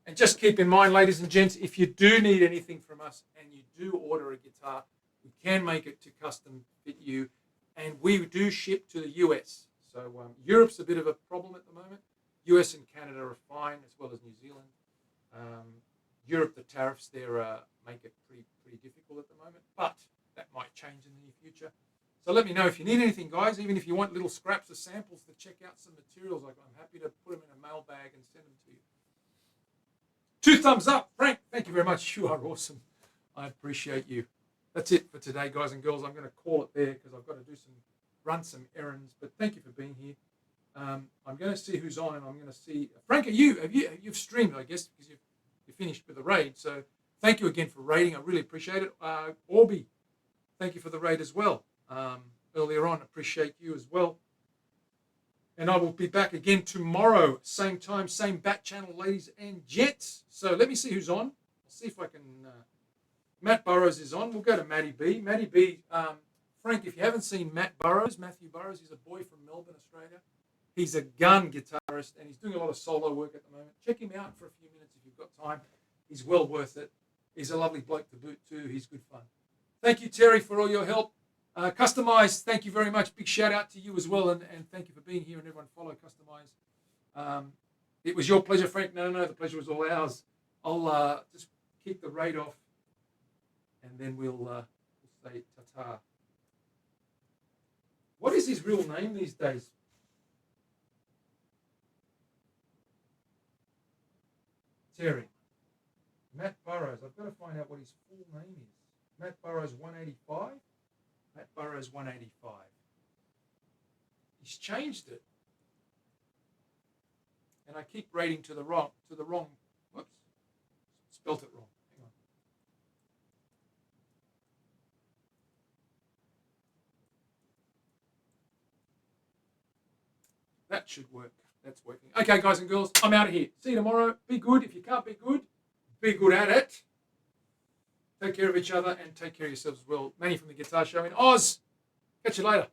And just keep in mind, ladies and gents, if you do need anything from us and you do order a guitar, we can make it to custom fit you, and we do ship to the US. So Europe's a bit of a problem at the moment. US and Canada are fine, as well as New Zealand. Europe, the tariffs there make it pretty difficult at the moment, but that might change in the near future. So let me know if you need anything, guys. Even if you want little scraps or samples to check out some materials, I'm happy to put them in a mail bag and send them to you. 2 thumbs up, Frank. Thank you very much. You are awesome. I appreciate you. That's it for today, guys and girls. I'm going to call it there because I've got to run some errands. But thank you for being here. I'm going to see who's on, and I'm going to see Frank. You've streamed, I guess, because you're finished with the raid. So thank you again for raiding. I really appreciate it. Orby, thank you for the raid as well. Earlier on, appreciate you as well. And I will be back again tomorrow, same time, same bat channel, ladies and gents. So let me see who's on. I'll see if I can. Matt Burrows is on. We'll go to Matty B. Matty B. Frank, if you haven't seen Matthew Burrows, he's a boy from Melbourne, Australia. He's a gun guitarist, and he's doing a lot of solo work at the moment. Check him out for a few minutes if you've got time. He's well worth it. He's a lovely bloke to boot too. He's good fun. Thank you, Terry, for all your help. Customize, thank you very much. Big shout out to you as well, and thank you for being here, and everyone follow Customize. It was your pleasure, Frank. No, the pleasure was all ours. I'll just kick the raid off, and then we'll say ta-ta. What is his real name these days? Terry. Matt Burrows. I've got to find out what his full name is. Matt Burrows 185. Matt Burrows 185. He's changed it. And I keep rating to the wrong, whoops, spelt it wrong. Hang on. That should work. That's working. Okay, guys and girls, I'm out of here. See you tomorrow. Be good. If you can't be good at it. Take care of each other and take care of yourselves as well. Manny from the Guitar Show in Oz. Catch you later.